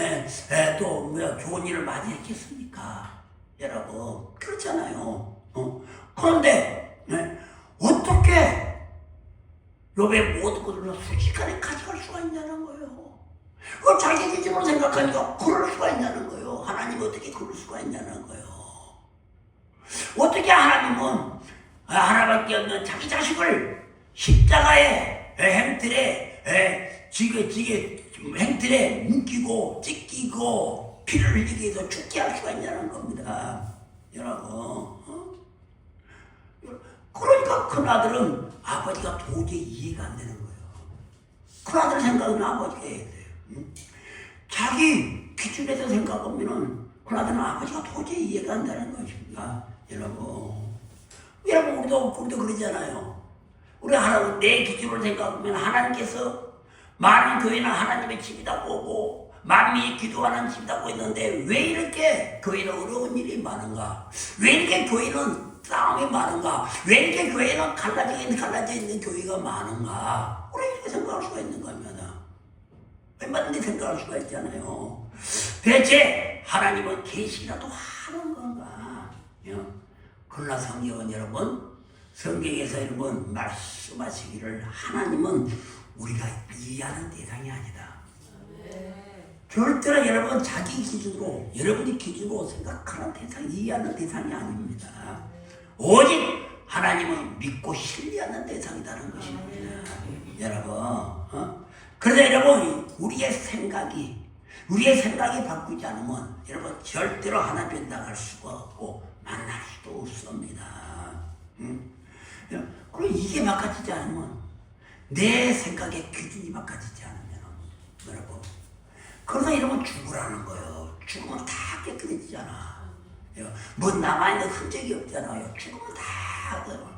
또 좋은 일을 많이 했겠습니까? 여러분 그렇잖아요. 그런데 어떻게 욥의 모든 것을 순식간에 가져갈 수가 있냐는 거예요. 자기 기준으로 생각하니까 그럴 수가 있냐는 거예요. 하나님이 어떻게 그럴 수가 있냐는 거예요. 어떻게 하나님은 하나밖에 없는 자기 자식을 십자가의 행틀에 행틀에 묶이고 찢기고 피를 흘리게 해서 죽게 할 수가 있냐는 겁니다. 여러분 그러니까 큰아들은 아버지가 도저히 이해가 안 되는 거예요. 큰아들 생각은 아버지가 해야 돼요. 자기 기준에서 생각하면은 큰아들은 아버지가 도저히 이해가 안 되는 것입니다. 여러분 우리도 그러잖아요. 우리 하나님 내 기준으로 생각하면 하나님께서 많은 교회는 하나님의 집이라고 보고 만민이 기도하는 집이라고 했는데 왜 이렇게 교회는 어려운 일이 많은가? 왜 이렇게 교회는 싸움이 많은가? 왜 이렇게 교회는 갈라져 있는 교회가 많은가? 우리 이렇게 생각할 수가 있는 겁니다. 얼마든지 생각할 수가 있잖아요. 대체 하나님은 계시라도 하는 건가? 그러나 성경은 여러분 성경에서 여러분 말씀하시기를 하나님은 우리가 이해하는 대상이 아니다. 절대로 여러분 자기 기준으로 여러분이 기준으로 생각하는 대상 이해하는 대상이 아닙니다. 오직 하나님은 믿고 신뢰하는 대상이라는 것입니다. 여러분 그래서 여러분 우리의 생각이 바꾸지 않으면 여러분 절대로 하나님 나갈 수가 없고 만날 수도 없습니다. 그리고 이게 바꿔지지 않으면 내 생각의 기준이 바꿔지지 않으면 여러분 그러다 여러분 죽으라는 거예요. 죽으면 다 깨끗해지잖아. 뭐 남아있는 흔적이 없잖아요. 죽으면 다 하더라고.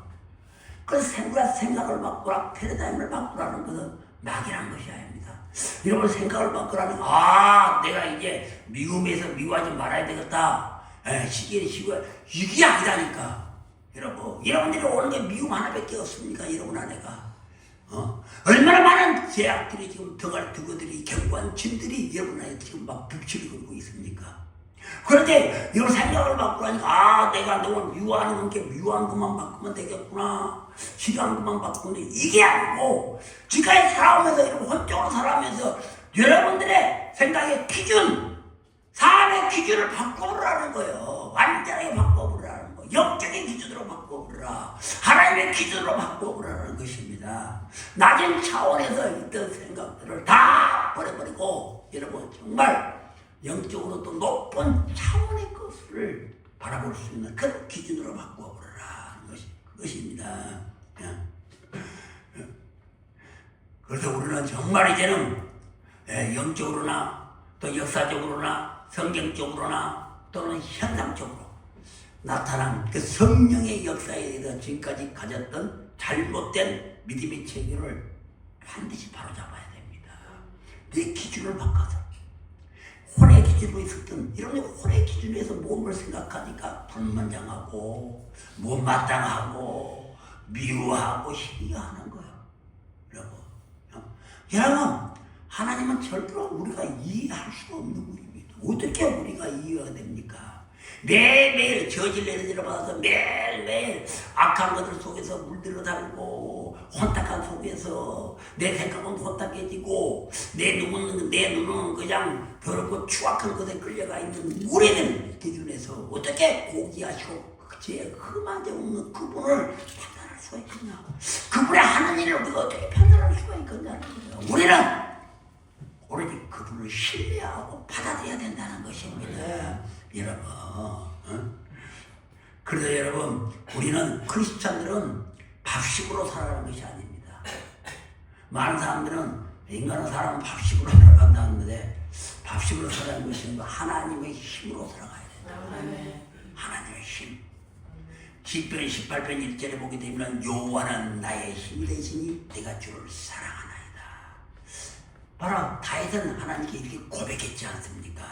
그래서 생각을 바꾸라 패러다임을 바꾸라는 것은 막이라는 것이 아닙니다. 여러분 생각을 바꾸라는 내가 이제 미움에서 미워하지 말아야 되겠다. 시기에 이게 아니라니까. 여러분들이 오는 게 미움 하나밖에 없습니까? 여러분 안에가 얼마나 많은 제약들이 지금 드거들이 견고한 짐들이 여러분 안에 지금 막 북치를 걸고 있습니까? 그런데 이런 생각을 바꾸라니까 내가 너를 미워하는 게 미워한 것만 바꾸면 되겠구나, 싫어하는 것만 바꾸면 이게 아니고 지금까지 살아오면서 이런 혼적으로 살아오면서 여러분들의 생각의 기준, 삶의 기준을 바꿔보라는 거예요. 완전하게 바꿔보라는 거예요. 영적인 기준으로 바꿔보라, 하나님의 기준으로 바꿔보라는 것입니다. 낮은 차원에서 있던 생각들을 다 버려버리고 여러분 정말 영적으로 또 높은 차원의 것을 바라볼 수 있는 그런 기준으로 바꿔보라는 것입니다. 그래서 우리는 정말 이제는 영적으로나 또 역사적으로나 성경적으로나 또는 현상적으로 나타난 그 성령의 역사에 대해서 지금까지 가졌던 잘못된 믿음의 체계를 반드시 바로잡아야 됩니다. 내 기준을 바꿔서 혼의 기준으로 있었던 이런 혼의 기준에서 몸을 생각하니까 불만장하고 못마땅하고 미워하고 시기하는 거예요. 여러분 하나님은 절대로 우리가 이해할 수가 없는 분입니다. 어떻게 우리가 이해가 됩니까? 매일매일 저질레를 받아서 매일매일 악한 것들 속에서 물들어 다니고 혼탁한 속에서 내 생각은 혼탁해지고 내 눈은 그냥 더럽고 추악한 것에 끌려가 있는 우리는 기준에서 어떻게 고귀하시고 제 흠한 데 없는 그분을 판단할 수가 있겠냐? 그분의 하는 일을 우리가 어떻게 판단할 수가 있겠냐는 거예요. 우리는 오로지 그분을 신뢰하고 받아들여야 된다는 것입니다. 여러분, 그래서 여러분, 우리는 크리스찬들은 밥식으로 살아가는 것이 아닙니다. 많은 사람들은 인간은 사람은 밥식으로 살아간다는데 밥식으로 살아가는 것이 아니고 하나님의 힘으로 살아가야 된다. 하나님의 힘. 시편 18편 1절에 보게 되면 여호와는 나의 힘이 되시니 내가 주를 사랑하나이다. 바로 다윗은 하나님께 이렇게 고백했지 않습니까?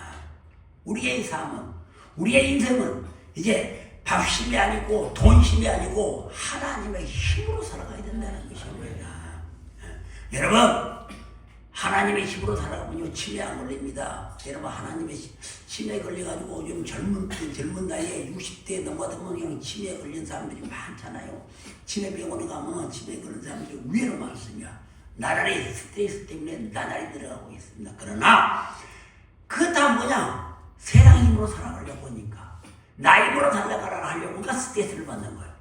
우리의 삶은, 우리의 인생은 이제 밥심이 아니고 돈심이 아니고 하나님의 힘으로 살아가야 된다는 것입니다. 여러분, 하나님의 힘으로 살아가면요 치매 안 걸립니다. 여러분 하나님의 치매에 걸려가지고 좀 젊은 나이에 60대 넘어가면 그냥 치매에 걸린 사람들이 많잖아요. 치매병원에 가면 치매에 걸린 사람들이 의외로 많습니다. 나날이 스트레스 때문에 나날이 들어가고 있습니다. 그러나 그거 다 뭐냐? 세상 힘으로 살아가려고 하니까 나 힘으로 살아가려고 하니까 스트레스를 받는 거예요.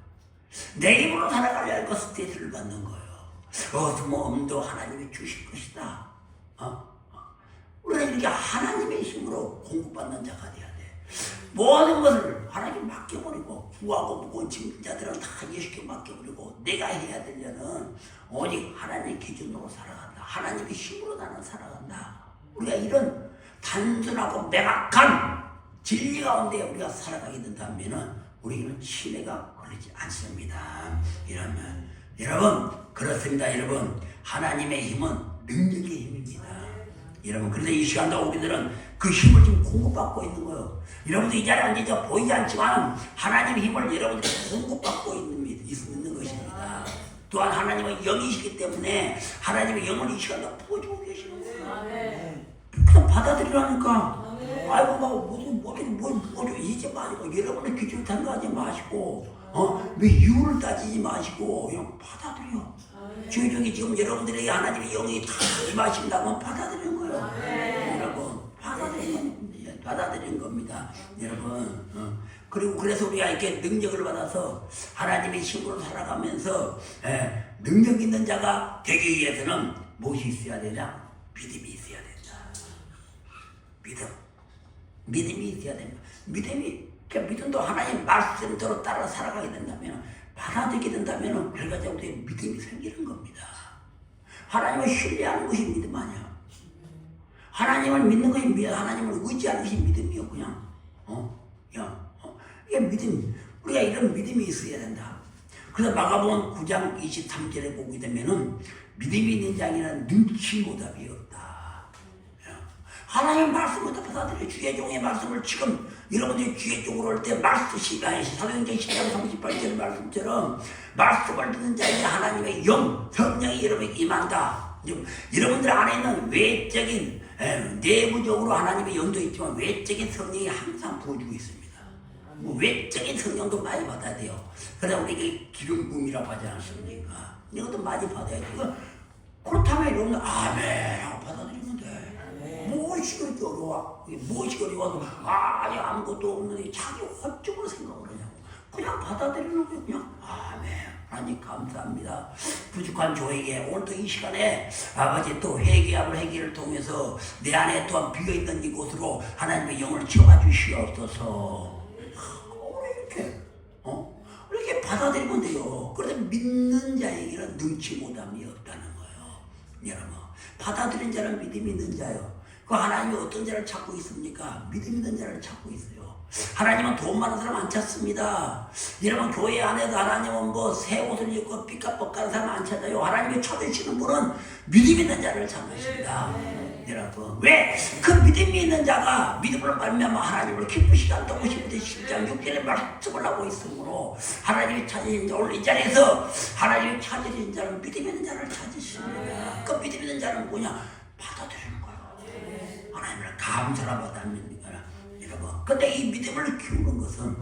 내 힘으로 살아가려고 하니까 스트레스를 받는 거예요. 엄도 하나님이 주실 것이다. 우리가 이렇게 하나님의 힘으로 공급받는 자가 돼야 돼. 모든 것을 하나님 맡겨버리고 구하고 무거운 짐진 자들은 다 예수께 맡겨버리고 내가 해야 될 일은 오직 하나님의 기준으로 살아간다. 하나님의 힘으로 나는 살아간다. 우리가 이런 단순하고 명확한 진리 가운데 우리가 살아가게 된다면 우리는 치매가 걸리지 않습니다. 이러면 여러분 그렇습니다. 여러분 하나님의 힘은 능력의 힘입니다. 여러분 그래서 이 시간도 우리들은 그 힘을 지금 공급받고 있는 거예요. 여러분들 이 자리에 앉아 보이지 않지만 하나님의 힘을 여러분들이 공급받고 있는 것입니다. 또한 하나님은 영이시기 때문에 하나님의 영을 이 시간에 부어주고 계시는 거예요. 그냥 받아들이라니까. 아이고 뭐 이제 마시고 여러분의 기준을 tango하지 마시고 왜 이유를 따지지 마시고 그냥 받아들여. 주중에 지금 여러분들에게 하나님의 영이 다 임하신다면 받아들이는 거예요. 여러분 받아들이는 겁니다. 여러분 그리고 그래서 우리가 이렇게 능력을 받아서 하나님의 힘으로 살아가면서 능력 있는 자가 되기 위해서는 무엇이 있어야 되냐? 믿음이 있어야 된다. 믿음이 있어야 됩니다. 믿음도 하나님 말씀대로 따라 살아가게 된다면, 받아들이게 된다면 결과적으로 믿음이 생기는 겁니다. 하나님을 신뢰하는 것이 믿음 아니야. 하나님을 믿는 것이 하나님을 의지하는 것이 믿음이요. 그냥 이게 믿음. 우리가 이런 믿음이 있어야 된다. 그래서 마가복음 9장 23절에 보게 되면은 믿음이 있는 자에게는 눈치보답이 없다. 하나님의 말씀을 다 받아들여. 주의 종의 말씀을 지금 여러분들이 주의 종으로 올 때 말씀 사도행전 10장 38절 말씀처럼 말씀을 듣는 자에게 하나님의 영, 성령이 여러분에게 임한다. 여러분들 안에 있는 외적인 내부적으로 하나님의 영도 있지만 외적인 성령이 항상 부어주고 있습니다. 외적인 성령도 많이 받아야 돼요. 그래서 우리가 기름 부음이라고 하지 않습니까? 이것도 많이 받아야 돼요. 그렇다면 여러분들 아멘 하고 받아들이면 돼. 무엇이 그렇게 어려워? 무엇이 어려워서 아무것도 없는데 자기 헛적으로 생각을 하냐고. 그냥 받아들이는 거예요. 그냥 아멘 하나님 감사합니다. 부족한 저에게 오늘도 이 시간에 아버지 또 회개를 통해서 내 안에 또한 비어있는 이곳으로 하나님의 영을 채워 주시옵소서. 이렇게 받아들이면 돼요. 그래서 믿는 자에게는 눈치보담이 없다는 거예요. 여러분 받아들인 자는 믿음이 있는 자요. 그 하나님이 어떤 자를 찾고 있습니까? 믿음 있는 자를 찾고 있어요. 하나님은 돈 많은 사람 안 찾습니다. 여러분 교회 안에도 하나님은 뭐 새 옷을 입고 삐까뻔까한 사람 안 찾아요. 하나님이 찾으시는 분은 믿음 있는 자를 찾으십니다. 여러분 왜? 그 믿음이 있는 자가 믿음으로 말미암아 하나님을 기쁘시게 한다고 10대 10장 6절에 말씀을 하고 있으므로 하나님이 찾으신 자 오늘 이 자리에서 하나님이 찾으신 자는 믿음 있는 자를 찾으십니다. 그 믿음 있는 자는 뭐냐? 받아들이는 거예요. 하나님을 감사라 받아들이는 거야. 여러분 근데 이 믿음을 키우는 것은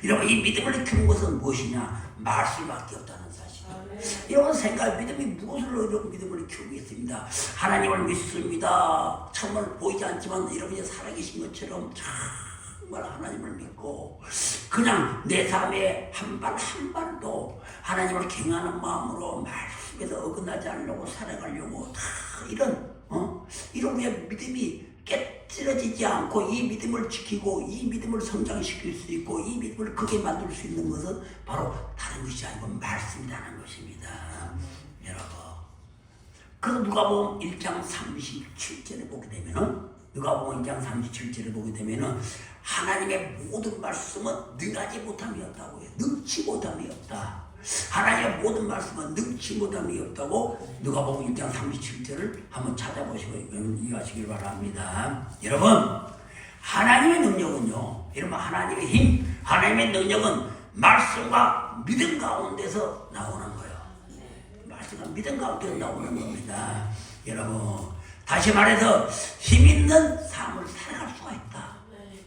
여러분 이 믿음을 키우는 것은 무엇이냐? 말씀밖에 없다는 사실. 이런 생각, 믿음이 무엇으로 이런 믿음을 키우고 있습니다. 하나님을 믿습니다. 정말 보이지 않지만 여러분이 살아계신 것처럼 정말 하나님을 믿고 그냥 내 삶에 한 발 한 발도 하나님을 경외하는 마음으로 말씀에서 어긋나지 않으려고 살아가려고 다 이런 우리의 믿음이 깨뜨려지지 않고 이 믿음을 지키고 이 믿음을 성장시킬 수 있고 이 믿음을 크게 만들 수 있는 것은 바로 다른 것이 아니고 말씀이라는 것입니다. 여러분 그래서 누가복음 1장 37절에 보게 되면은 누가복음 1장 37절에 보게 되면은 하나님의 모든 말씀은 능하지 못함이 없다고 해요. 능치 못함이 없다. 하나님의 모든 말씀은 능치 못함이 없다고 누가복음 1장 37절을 한번 찾아보시고 이해하시길 바랍니다. 여러분 하나님의 능력은요, 여러분 하나님의 힘, 하나님의 능력은 말씀과 믿음 가운데서 나오는 거예요. 말씀과 믿음 가운데서 나오는 겁니다. 여러분 다시 말해서 힘 있는 삶을 살아갈 수가 있다.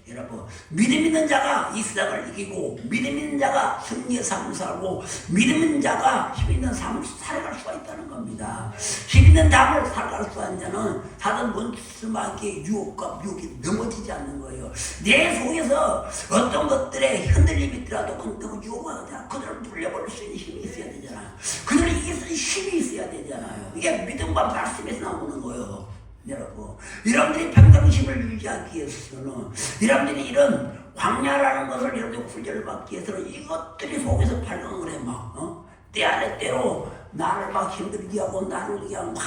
여러분 믿음 있는 자가 이 세상을 이기고 믿음 있는 자가 승리의 삶을 살고 믿음 있는 자가 힘 있는 삶을 살아갈 수가 있다는 겁니다. 힘 있는 삶을 살아갈 수 있는 자는 다른 원수만의 유혹과 미혹이 넘어지지 않는 거예요. 내 속에서 어떤 것들에 흔들림이 있더라도 그걸 유혹하거나 그들을 물려버릴 수 있는 힘이 있어야 되잖아요. 그들을 이길 수 있는 힘이 있어야 되잖아요. 이게 믿음과 말씀에서 나오는 거예요. 여러분, 여러분들이 평정심을 유지하기 위해서는 여러분들이 이런 광야라는 것을 여러분들이 훈련을 받기 위해서는 이것들이 속에서 발광을 해 막 때 아래 때로 나를 막 힘들게 하고 나를 그냥 막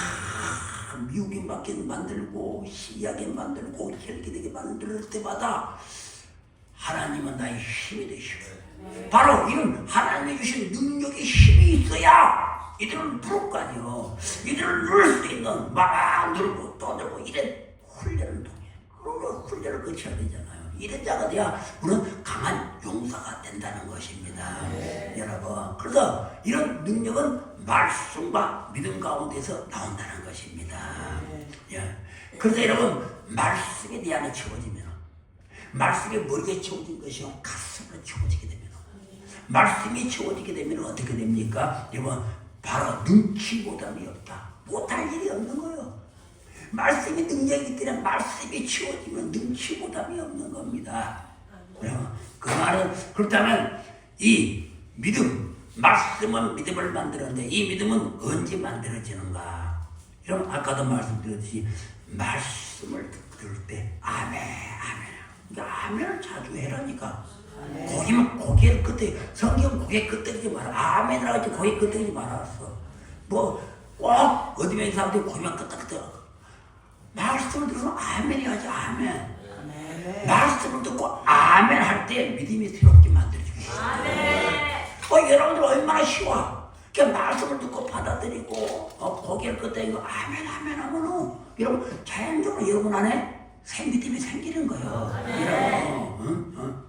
미우게 받게 만들고 시기하게 만들고 혈기되게 만들 때마다 하나님은 나의 힘이 되시고 바로 이런 하나님이 주신 능력의 힘이 있어야 이들을 누를 거 아니요. 이들을 누를 수 있는 막 누르고 또 누르고 이런 훈련을 통해 그런 훈련을 거쳐야 되잖아요. 이런 자가 돼야 우리는 강한 용사가 된다는 것입니다. 여러분 그래서 이런 능력은 말씀과 믿음 가운데서 나온다는 것입니다. 그래서 여러분 말씀에 대한 채워지면 말씀이 머리에 채워진 것이요 가슴으로 채워지게 되면 말씀이 채워지게 되면 어떻게 됩니까? 여러분 바로 능치 못함이 없다. 못할 일이 없는 거예요. 말씀이 능력이 있더라 말씀이 채워지면 능치 못함이 없는 겁니다. 그 말은 그렇다면 이 믿음, 말씀은 믿음을 만들었는데 이 믿음은 언제 만들어지는가? 여러분 아까도 말씀드렸듯이 말씀을 들을 때 아멘, 아멘. 그러니까 아멘을 자주 해라니까. 고기만 고개를 끄덕이 성경 고개 끄덕이지 마라. 아멘이라고 했지 고개 끄덕이지 말았어. 뭐 꼭 어디 있는 사람들이 고기만 끄덕끄덕 말씀을 들으면 아멘이 하지. 아멘. 말씀을 듣고 아멘 할 때 믿음이 새롭게 만들어지고 있어요. 여러분들 얼마나 쉬워. 그냥 말씀을 듣고 받아들이고 고개를 끄덕이고 아멘 아멘 하면은 여러분 자연적으로 여러분 안에 새 믿음이 생기는 거예요. 여러분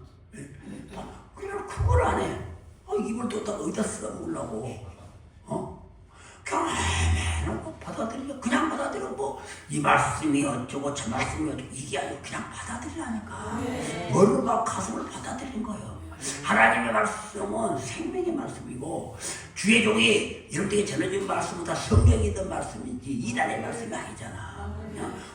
그냥 그걸 안 해. 입을 뒀다가 어디다 써먹으려고. 그냥 아멘 받아들이려. 그냥 받아들여. 뭐 이 말씀이 어쩌고 저 말씀이 어쩌고 이게 아니고 그냥 받아들이라니까. 머리로 막 가슴을 받아들인 거예요. 하나님의 말씀은 생명의 말씀이고 주의 종이 이럴 때 전해진 말씀은 다 성경에 있는 말씀이지 이단의 말씀이 아니잖아.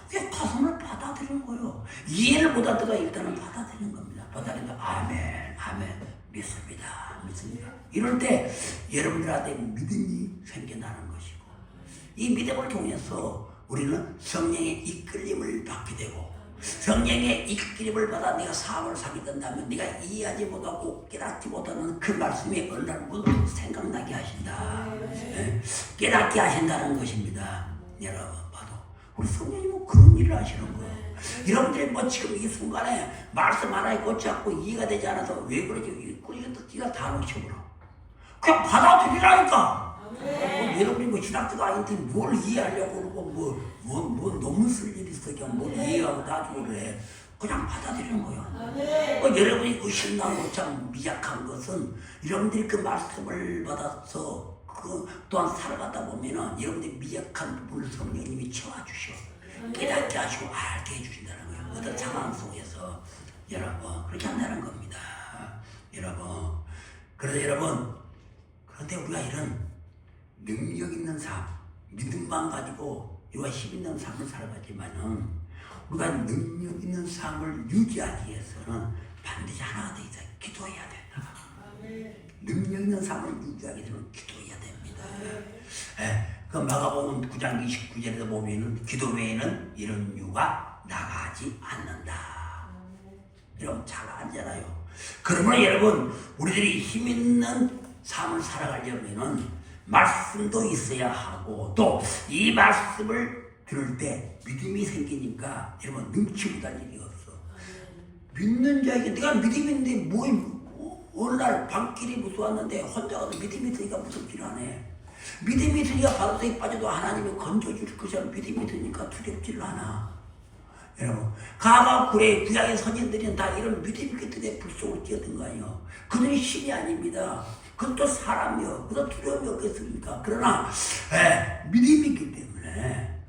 그냥 가슴을 받아들이는 거예요. 이해를 못하다가 일단은 받아들이는 겁니다. 받아들이면 아멘 아멘 믿습니다. 믿습니다. 이럴 때 여러분들한테 믿음이 생겨나는 것이고 이 믿음을 통해서 우리는 성령의 이끌림을 받게 되고 성령의 이끌림을 받아 네가 사업을 사게 된다면 네가 이해하지 못하고 깨닫지 못하는 그 말씀이 어느 날 문득 생각나게 하신다. 깨닫게 하신다는 것입니다. 여러분 봐도 우리 성령님은 그런 일을 하시는 거예요. 여러분들이 뭐 지금 이 순간에 말씀 하나에 꽂혀갖고 이해가 되지 않아서 왜 그러지? 그러니까 네가 다 놓쳐버려. 그냥 받아들이라니까. 여러분이 뭐 신학교도 아닌데 뭘 이해하려고 그러고 뭐 너무 쓸 일이 있어. 그냥 뭘 이해하고 놔두고 그래. 그냥 받아들이는 거야. 여러분이 의심나고 참 미약한 것은 여러분들이 그 말씀을 받아서 그 또한 살아가다 보면은 여러분들이 미약한 부분을 성령님이 채워주셔. 깨닫게 하시고 알게 해주신다는 거예요. 어떤 상황 속에서 여러분 그렇게 한다는 겁니다. 여러분 그래서 여러분 그런데 우리가 이런 능력 있는 삶, 믿음만 가지고 우리가 힘 있는 삶을 살아가지만은 우리가 능력 있는 삶을 유지하기 위해서는 반드시 하나가 더 있어요. 기도해야 된다. 능력 있는 삶을 유지하기 위해서는 기도해야 됩니다. 그 마가복음 9장 29절에도 보면은 기도 외에는 이런 이유가 나가지 않는다. 여러분 잘 알잖아요. 그러면 여러분 우리들이 힘 있는 삶을 살아가려면은 말씀도 있어야 하고 또 이 말씀을 들을 때 믿음이 생기니까 여러분 능치 못할 일이 없어. 믿는 자에게 내가 믿음이 있는데 어느 날 밤길이 무서웠는데 혼자 가서 믿음이 있으니까 무섭질 않아. 믿음이 있으니까 바닷속에 빠져도 하나님이 건져줄 것이라는 믿음이 있으니까 두렵지를 않아. 여러분 가가 구레 구약의 선인들은 다 이런 믿음이 있기 때문에 불속을 뛰어든 거 아니에요. 그들이 신이 아닙니다. 그것도 사람이요. 그것도 두려움이 없겠습니까? 그러나 믿음이 있기 때문에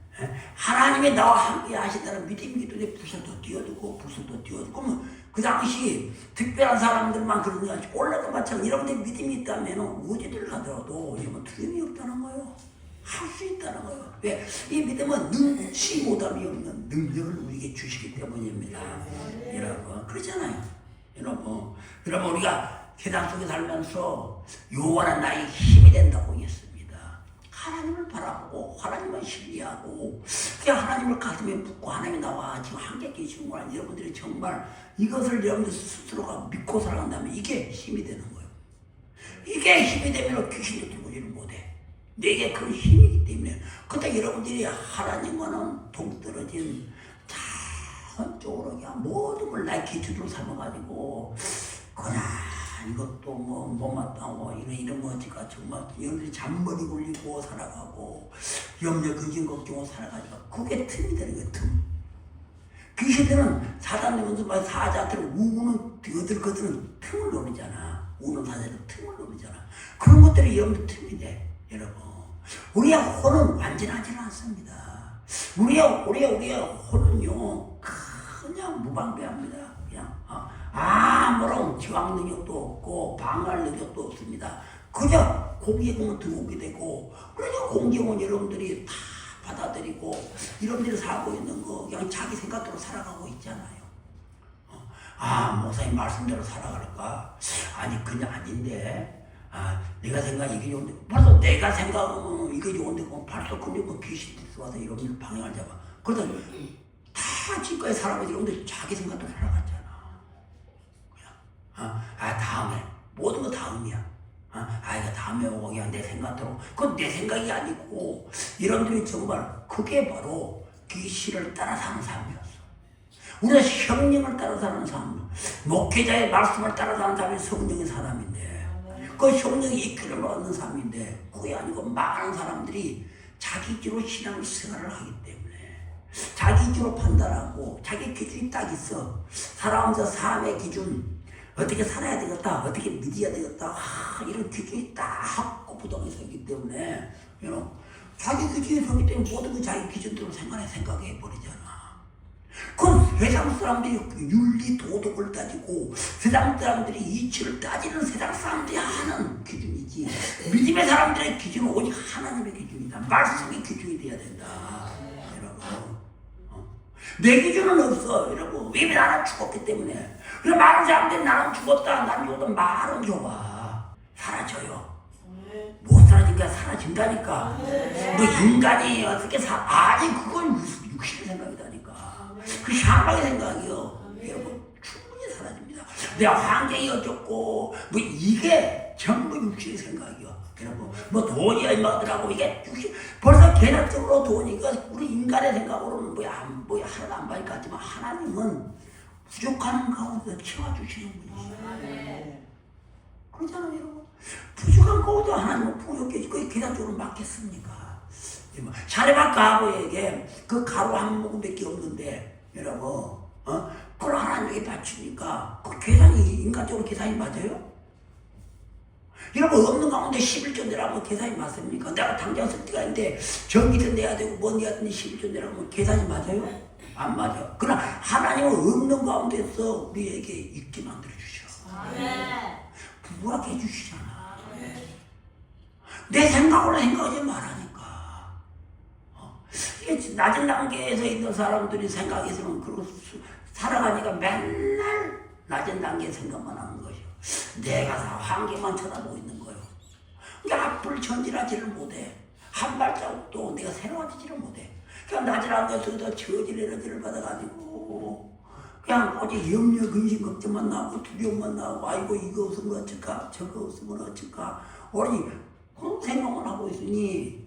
하나님이 나와 함께 하신다는 믿음이 있기 때문에 불속도 뛰어들고 불속도 뛰어들고 그러면 그 당시 특별한 사람들만 그런 게 아니고 올라도 마찬가지 여러분들 믿음이 있다면 어디를 가더라도 여러분 두려움이 없다는 거예요. 할 수 있다는 거예요. 왜? 이 믿음은 능치 못함이 없는 능력을 우리에게 주시기 때문입니다. 여러분 그렇잖아요. 여러분 우리가 세상 속에 살면서 요한은 나의 힘이 된다고 했습니다. 하나님을 바라보고 하나님을 신뢰하고 그냥 하나님을 가슴에 묻고 하나님이 나와 지금 함께 계시는구나. 여러분들이 정말 이것을 여러분들 스스로가 믿고 살아간다면 이게 힘이 되는 거예요. 이게 힘이 되면 귀신도 들고지를 못해. 내게 그 힘이기 때문에 그때 여러분들이 하나님과는 동떨어진 자원적으로 그냥 모든 걸 나의 기준으로 삼아가지고 그냥 이것도 뭐 못마땅하고 이런 거지가 정말 여러분들이 잔머리 굴리고 살아가고 염려 근심 걱정하고 살아가니까 그게 틈이 되는 거예요. 틈. 귀신들은 사단님은 사자들은 우는 그들은 틈을 노리잖아. 우는 사자들은 틈을 노리잖아. 그런 것들이 여러분들 틈이 돼. 여러분 우리의 혼은 완전하지는 않습니다. 우리의 혼은요 그냥 무방비합니다. 그냥 아무런 지방 능력도 없고 방할 능력도 없습니다. 그냥 공기에 보면 들어오게 되고 그냥 공기에 여러분들이 다 받아들이고 여러분들이 살고 있는 거 그냥 자기 생각대로 살아가고 있잖아요. 목사님 말씀대로 살아갈까? 아니 그냥 아닌데 내가 생각 이게 좋은데 벌써 내가 생각하면 이게 좋은데 벌써 근데 귀신이 와서 여러분들 방향을 잡아. 그러다 다 지금까지 살아가지 여러분들 자기 생각대로 살아갔잖아. 다음에 모든 거 다음이야. 이거 다음에 오고 그냥 내 생각대로 그건 내 생각이 아니고 여러분들이 정말 그게 바로 귀신을 따라 사는 삶이었어. 우리가 성령을 따라 사는 삶, 목회자의 말씀을 따라 사는 삶이 성령의 사람인데 그 성령의 이끌림을 얻는 삶인데 그게 아니고 많은 사람들이 자기기로 신앙생활을 하기 때문에 자기기로 판단하고 자기 기준이 딱 있어. 살아가면서 삶의 기준 어떻게 살아야 되겠다, 어떻게 믿어야 되겠다, 이런 기준이 딱 꼬부덩이 서기 때문에, 자기 기준이 서기 때문에 모든 거 자기 기준대로 생각해 버리잖아. 그건 세상 사람들이 윤리, 도덕을 따지고, 세상 사람들이 이치를 따지는 세상 사람들이 하는 기준이지. 믿음의 사람들의 기준은 오직 하나님의 기준이다. 말씀의 기준이 돼야 된다. 여러분. 내 기준은 없어. 여러분. 왜 나는 죽었기 때문에. 그래서 많은 사람들이 나는 죽었다, 나는 죽었다, 말은 좋아. 사라져요. 못 사라지니까 사라진다니까. 뭐 인간이 어떻게 아니, 그건 육신의 생각이다니까. 그 샤방의 생각이요. 여러분, 충분히 사라집니다. 내 환경이 어쩌고, 뭐 이게 전부 육신의 생각이요. 여러분, 뭐 돈이 얼마더라고 이게 벌써 개념적으로 돈이 우리 인간의 생각으로는 뭐야 하나도 안 받을 것 같지만 하나님은 부족한 가운데 채워주시는 분이시죠. 그렇잖아요, 여러분. 부족한 가운데 하나님은 풍요롭게 그게 계산적으로 맞겠습니까? 사례박 가부에게 그 가루 한 모금밖에 없는데 여러분, 그걸 하나님에게 바치니까 그 계산이 인간적으로 계산이 맞아요? 여러분, 없는 가운데 11조 내라면 계산이 맞습니까? 내가 당장 쓸 때가 있는데 전기도 내야 되고 뭔 내야 되는데 11조 내라면 계산이 맞아요? 안 맞아요. 그러나 하나님은 없는 가운데서 우리에게 있게 만들어 주셔. 부하게 해주시잖아. 내 생각으로 생각하지 말라니까. 이게 낮은 단계에서 있는 사람들이 생각에서는 그렇고 살아가니까 맨날 낮은 단계 생각만 하는 것이요. 내가 다 환경만 쳐다보고 있는 거예요. 그러니까 앞을 전진하지를 못해. 한 발자국도 내가 새로워지지를 못해. 그냥 낮은 단계에서도 저질 에너지를 받아가지고 그냥 오직 염려, 근심, 걱정만 나오고 두려움만 나오고 아이고 이거 없으면 어쩔까 저거 없으면 어쩔까 오직 그런 생각만 하고 있으니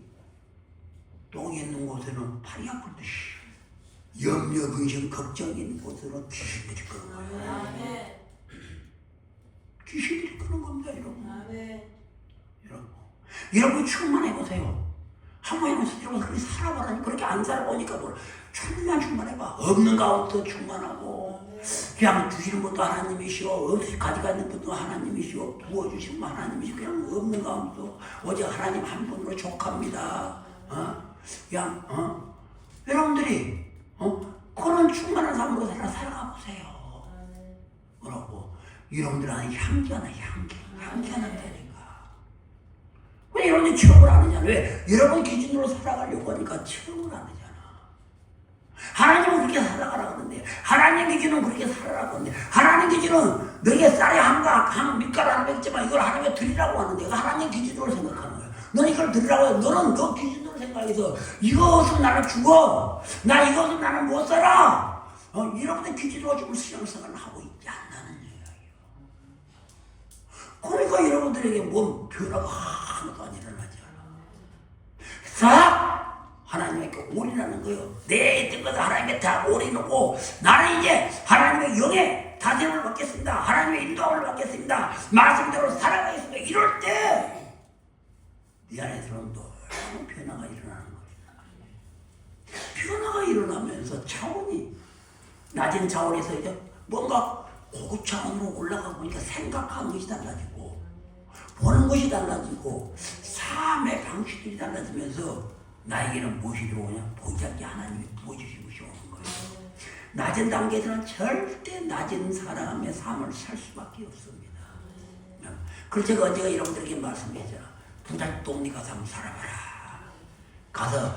똥이 있는 곳에는 팔이 아플 듯이 염려, 근심, 걱정이 있는 곳에는 귀신들이 끄는 거예요. 귀신들이 끄는 겁니다, 여러분. 여러분 충만해보세요. 한번 해보세요. 여러분 그렇게 살아보라니 그렇게 안 살아보니까 뭘 충만 충만해봐. 없는 가운데서 충만하고 그냥 주시는 것도 하나님이시오. 없이 가져가 있는 것도 하나님이시오. 부어주시는 거 하나님이시오. 그냥 없는 가운데서 오직 하나님 한 분으로 족합니다. 여러분들이 그런 충만한 삶으로 살아가 보세요. 뭐라고? 여러분들 안에 향기 하나 난다니까. 왜 여러분이 체험을 안 하잖아? 왜? 여러분 기준으로 살아가려고 하니까 체험을 안 하잖아. 하나님은 그렇게 살아가라 그러는데 하나님 기준은 그렇게 살아라고 하는데 하나님 기준은 너에게 쌀에 한 밑가루 하나 있지만 이걸 하나님께 드리라고 하는데 그 하나님 기준으로 생각하는 거야. 너는 이걸 드리라고 해. 너는 너 기준으로 생각해서 이거 없으면 나는 죽어. 나 이거 없으면 나는 못 살아. 이렇게 기준으로 지금 신앙생활을 하고 있지 않나는 이야기예요. 그러니까 여러분들에게 뭔 변화가 하나도 안 일어나지 않아. 싹 하나님에게 올인하는 거예요. 내 있던 것을 하나님께 다 올인하고 나는 이제 하나님의 영의 다짐을 받겠습니다. 하나님의 인도함을 받겠습니다. 말씀대로 살아가겠습니다. 이럴 때 네 안에서는 너무 변화가 일어나는 거예요. 변화가 일어나면서 차원이 낮은 차원에서 이제 뭔가 고급 차원으로 올라가 보니까 생각하는 것이 달라지고 보는 것이 달라지고 삶의 방식들이 달라지면서 나에게는 무엇이 들어오냐? 보이지 않게 하나님이 부어주신 것이 오는 거예요. 낮은 단계에서는 절대 낮은 사람의 삶을 살 수밖에 없습니다. 그래서 제가 언제가 여러분들에게 말씀드렸잖아. 부잣동네 가서 한번 살아봐라. 가서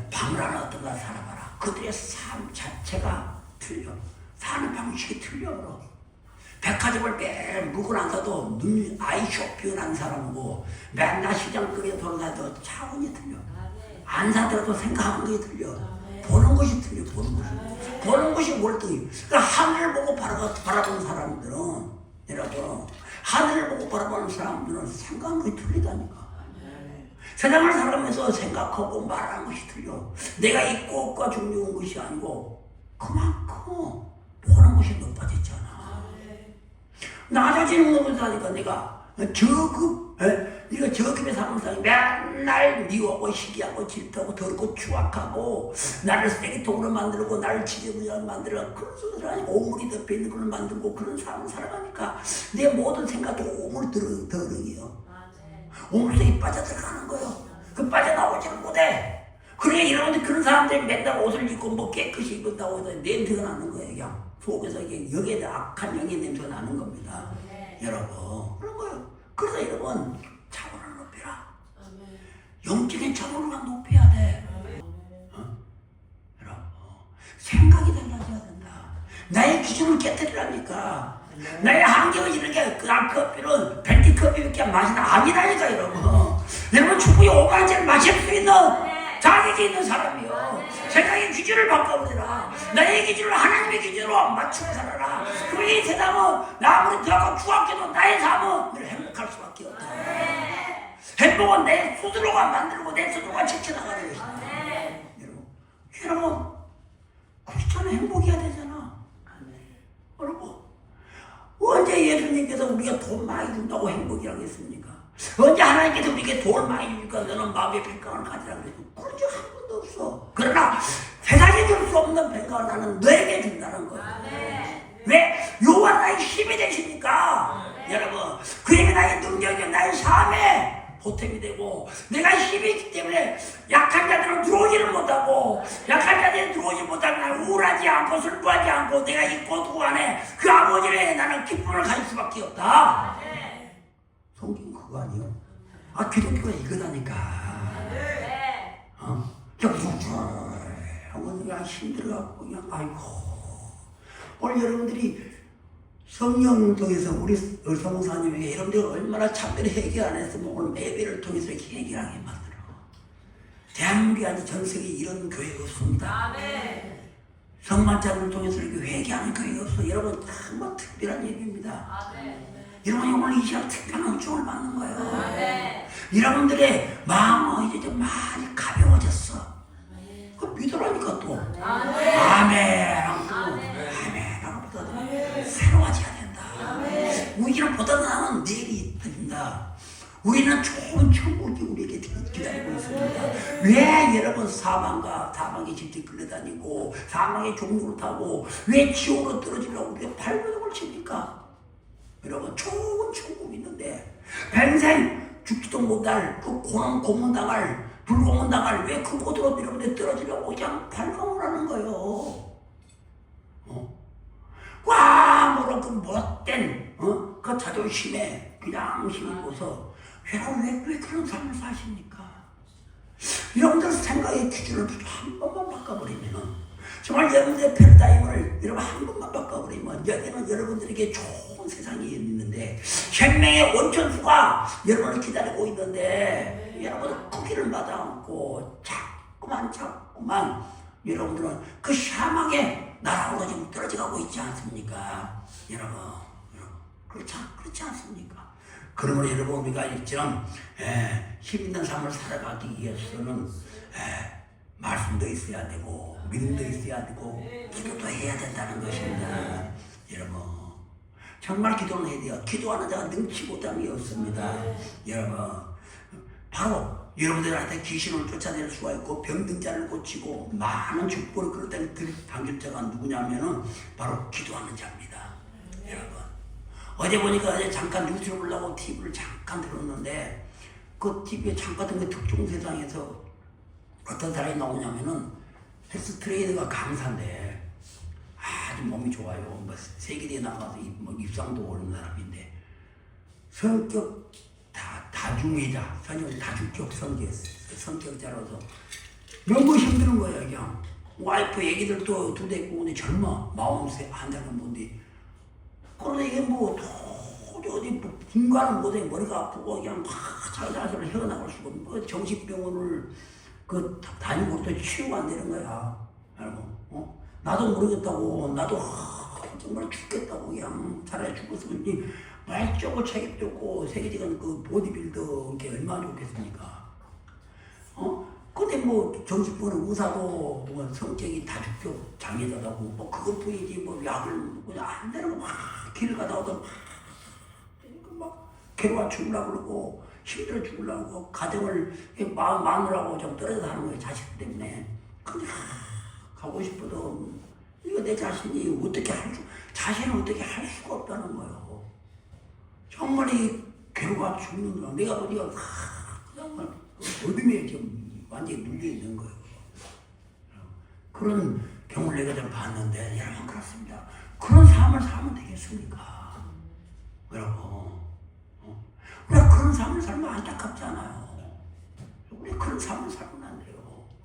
방을 어떤 거 살아봐라. 그들의 삶 자체가 틀려. 사는 방식이 틀려. 백화점을 매일 물건 안 사도 눈이 아이 쇼핑한 사람이고 맨날 시장 거리에 돌아다녀도 차원이 틀려. 안 사더라도 생각하는 것이 틀려. 보는 것이 틀려. 보는 것이 월등히. 그러니까 하늘을 보고 바라보는 사람들은 여러분 하늘을 보고 바라보는 사람들은 생각하는 것이 틀리다니까. 세상을 살아가면서 생각하고 말하는 것이 틀려. 내가 있고 없고 중요한 것이 아니고 그만큼 보는 것이 높아졌잖아. 낮아지는 것을 하니까 내가 네가 저급의 삶을 살고 맨날 미워하고 시기하고 질투하고 더럽고 추악하고 나를 쓰레기통으로 만들고 나를 지저분하게 만들어 그런 소리를 하니까 오물이 덮여있는 걸 만들고 그런 삶을 살아가니까 내 모든 생각이 오물더러기요. 오물속에 빠져들어가는 거예요. 그 빠져나오지를 못해. 그래 여러분들 그런 사람들이 맨날 옷을 입고 뭐 깨끗이 입었다고 해서 냄새가 나는 거예요. 그냥 속에서 이게 여기에 악한 영의 냄새가 나는 겁니다. 여러분 그런 거예요. 그래서 여러분 차원을 높여라. 영적인 차원을 높여야 돼. 여러분 생각이 달라져야 된다. 나의 기준을 깨뜨리라니까. 나의 한계가 이렇게 그 커피는 벤티 커피밖에 마시나 아니라니까 여러분. 여러분 충분히 5만 잔을 마실 수 있는 자격이 있는 사람이요. 세상의 기준을 바꿔보라. 나의 기준을 하나님의 기준으로 맞추어 살아라. 그러면 이 세상은 아무리 더하고 추악해도 나의 삶은 늘 행복할 수밖에 없다. 행복은 내 스스로가 만들고 내 스스로가 지켜나가는 것이다. 여러분, 크리스천은 행복해야 되잖아. 여러분, 언제 예수님께서 우리가 돈 많이 준다고 행복이라고 했습니까? 언제 하나님께서 우리에게 돈을 많이 주니까 너는 마음의 평강을 가지라고 그랬어? 그런 적 한 번도 없어. 그러나 세상에 줄 수 없는 평강을 나는 너에게 준다는 거야. 왜? 여호와 나의 힘이 되시니까. 여러분, 그에게 나의 능력이 나의 삶에 보탬이 되고, 내가 힘이 있기 때문에 약한 자들은 들어오지를 못하고, 약한 자들은 들어오지 못하면 나는 우울하지 않고 슬퍼하지 않고 내가 있고 두고 안에 그 아버지를 나는 기쁨을 가질 수밖에 없다. 성경 그거 아니요? 아, 기독교가 이거다니까. 그냥 힘들어갖고 그냥 아이고. 오늘 여러분들이 성령을 통해서 우리 성사님에게 여러분들이 얼마나 참되게 해결 안 했으면 오늘 예배를 통해서 이렇게 해결하게 만들어. 대한민국이 아니 전 세계에 이런 교회가 없습니다. 성만찬을 통해서 이렇게 회개하는 교회가 없어. 여러분 정말 특별한 얘기입니다. 여러분이 오늘 이 시간 특별한 은총을 받는 거예요. 여러분들의 마음은 이제 좀 많이 가벼워졌어. 그 믿으라니까 또. 아멘. 새로워져야 된다. 우리는 보다는 내일이 있습니다. 우리는 좋은 천국이 우리에게 기다리고 있습니다. 왜 여러분 사망의 집에 끌려다니고 사망의 종로를 타고 왜 지옥으로 떨어지려고 우리가 발버둥을 칩니까? 여러분 좋은 천국이 있는데 평생 죽지도 못할 그 고문당할 불고문당할 왜 그 곳으로 여러분들 떨어지려고 그냥 발광을 하는 거예요. 꽉 그 못된 그 자존심에 그냥 힘입어서 왜 그런 삶을 사십니까? 여러분들 생각의 기준을 한 번만 바꿔버리면 정말 여러분들의 패러다임을 여러분 한 번만 바꿔버리면 여기는 여러분들에게 좋은 세상이 있는데 생명의 온천수가 여러분을 기다리고 있는데 여러분은 크기를 마다않고 자꾸만 여러분들은 그 사막에 나라로 지금 떨어져가고 있지 않습니까? 여러분 그렇지 않습니까? 그러므로 여러분 우리가 이처럼 힘있는 삶을 살아가기 위해서는 말씀도 있어야 되고 믿음도 있어야 되고 기도도 해야 된다는 것입니다. 여러분 정말 기도는 해야 돼요. 기도하는 자가 능치 못함이 없습니다. 여러분 바로 여러분들한테 귀신을 쫓아낼 수가 있고 병든 자를 고치고 많은 축복을 그럴 때는 당길 자가 누구냐면은 바로 기도하는 자입니다. 여러분 어제 보니까 어제 잠깐 뉴스를 보려고 TV를 잠깐 들었는데 그 TV에 잠깐 그 특종 세상에서 어떤 사람이 나오냐면은 헬스 트레이너가 강사인데 아주 몸이 좋아요. 뭐 세계대회 나가서 뭐 입상도 오른 사람인데 성격 다중이자 다중적 성격자라서 너무 힘드는 거야. 그냥 와이프 애기들도 두 대 있고 근데 젊어 마흔세 한다는 건데 그런데 이게 뭐 도저히 뭐 분간을 못해 머리가 아프고 그냥 막 자기 자신을 헤어나갈 수가 없고 뭐 정신병원을 다니고 또 치유가 안 되는 거야. 알고? 나도 모르겠다고 나도 정말 죽겠다고 그냥 차라리 죽었으면 말쩌고 체격적고 세계적인 그 보디빌더 게 얼마나 좋겠습니까? 근데 뭐 정신병원의 의사도 뭐 성격이 다중적 장애자라고 뭐 그것뿐이지 뭐 약을 그냥 안 되는 거 막 길을 가다가도 막 괴로워 죽으려고 그러고 힘들어 죽으려고 그러고 가정을 마누라고 좀 떨어져 사는 거예요. 자식 때문에. 근데 가고 싶어도 이거 내 자신이 어떻게 자신을 어떻게 할 수가 없다는 거예요. 정말 이 괴로워 죽는 거야. 내가 보니까 정말 어둠에 지금 완전히 눌려 있는 거예요. 그런 경우를 내가 좀 봤는데 여러분 그렇습니다. 그런 삶을 살면 되겠습니까? 여러분 우리가 그런 삶을 살면 안타깝지 않아요. 우리 그런 삶을 살면 안 돼요.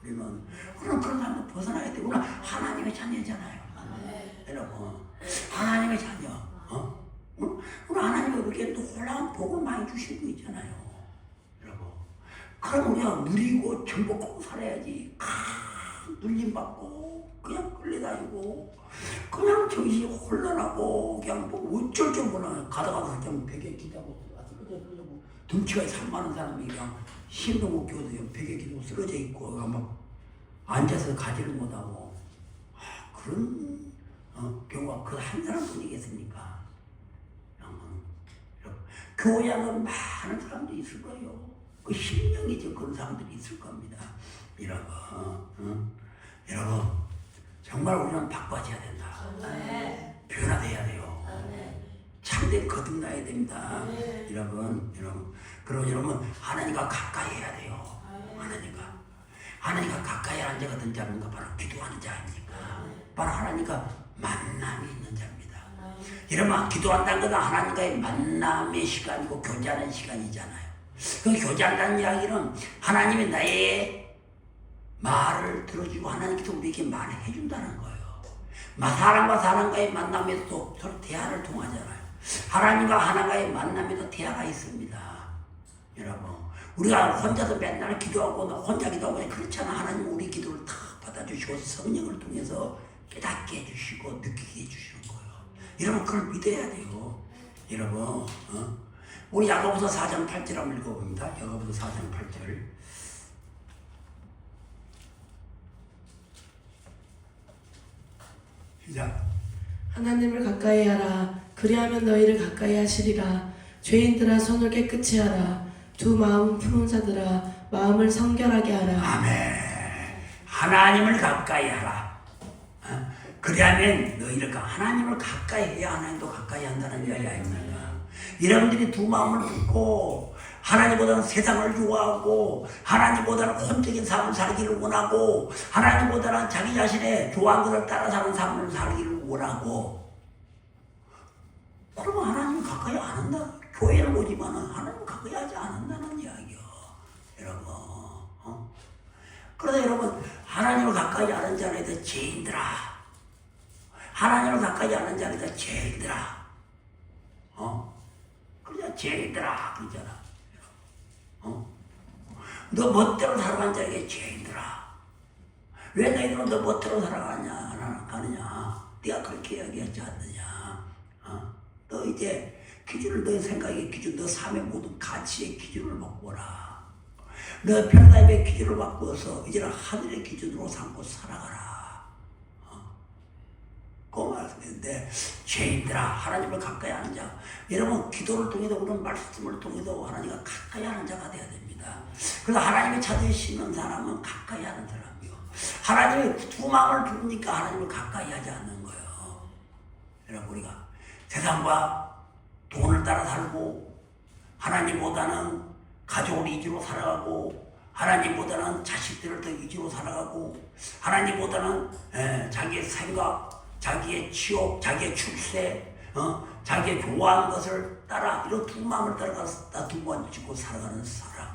우리는 그런 삶을 벗어나야 되고 우리는 하나님의 자녀잖아요. 여러분 하나님의 자녀 우리 하나님이 우리에게 놀라운 복을 많이 주시고 있잖아요. 여러분 그럼 우리가 누리고 정복하고 살아야지. 눌림받고 그냥 끌려다니고 그냥 정신이 혼란하고 그냥 뭐 어쩔 줄 몰라 가다가 그냥 베개 기자고 덩치가 산만한 사람이 그냥 힘도 못 키워도 벽에 기도 쓰러져 있고 막 앉아서 가지를 못하고 그런 경우가 그 한 사람뿐이겠습니까? 교회 안에 많은 사람들이 있을 거예요. 그 심령이죠. 그런 사람들이 있을 겁니다. 여러분 정말 우리는 바꿔져야 된다. 변화돼야 돼요. 참된 거듭나야 됩니다. 여러분 그리고 여러분 하나님과 가까이 해야 돼요. 하나님과 가까이 하는 자가 어떤 자인가? 바로 기도하는 자입니까? 바로 하나님과 만남이 있는 자입니다. 여러분 기도한다는 것은 하나님과의 만남의 시간이고 교제하는 시간이잖아요. 그 교제한다는 이야기는 하나님이 나의 말을 들어주고 하나님께서 우리에게 말을 해준다는 거예요. 사람과 사람과의 만남에도 서로 대화를 통하잖아요. 하나님과 하나님과의 만남에도 대화가 있습니다. 여러분 우리가 혼자서 맨날 기도하고 혼자 기도하고 그렇잖아. 하나님 우리 기도를 다 받아주시고 성령을 통해서 깨닫게 해주시고 느끼게 해주시는 거예요. 여러분 그걸 믿어야 돼요. 여러분 우리 야고보서 4장 8절 한번 읽어봅니다. 야고보서 4장 8절 시작. 하나님을 가까이 하라. 그리하면 너희를 가까이 하시리라. 죄인들아 손을 깨끗이 하라. 두 마음 푸른 자들아 마음을 성결하게 하라. 아멘. 하나님을 가까이 하라. 그리하면 너희를 하나님을 가까이 해야 하나님도 가까이 한다는 이야기 아닙니까? 여러분들이 두 마음을 품고 하나님보다는 세상을 좋아하고 하나님보다는 혼적인 삶을 살기를 원하고 하나님보다는 자기 자신의 좋아하는 것을 따라 사는 삶을 살기를 원하고 그러면 하나님을 가까이 안 한다. 교회는 오지만 하나님을 가까이 하지 않는다는 이야기요. 여러분 그러다 여러분 하나님을 가까이 하는 자는 죄인들아. 하나님을 가까이 하는 자는 죄인들아. 그냥 죄인들아 그러잖아. 너 멋대로 살아간 자에게 죄인들아. 왜 너희들은 너 멋대로 살아가느냐? 네가 그렇게 이야기하지 않느냐? 너 이제 기준을 너의 생각의 기준, 너 삶의 모든 가치의 기준을 바꿔라. 너 패러다임의 기준을 바꾸어서 이제는 하늘의 기준으로 삼고 살아가라. 그 말씀인데 죄인들아 하나님을 가까이 하는 자. 여러분 기도를 통해서 그런 말씀을 통해서 하나님과 가까이 하는 자가 되어야 됩니다. 그래서 하나님의 찾으시는 사람은 가까이 하는 사람이요. 하나님의 두 마음을 부르니까 하나님을 가까이 하지 않는 거예요. 여러분 우리가 세상과 돈을 따라 살고 하나님보다는 가족을 위주로 살아가고 하나님보다는 자식들을 더 위주로 살아가고 하나님보다는 자기의 생각 자기의 취업, 자기의 출세, 자기의 좋아하는 것을 따라 이런 두 마음을 따라가서 두 번 짓고 살아가는 사람,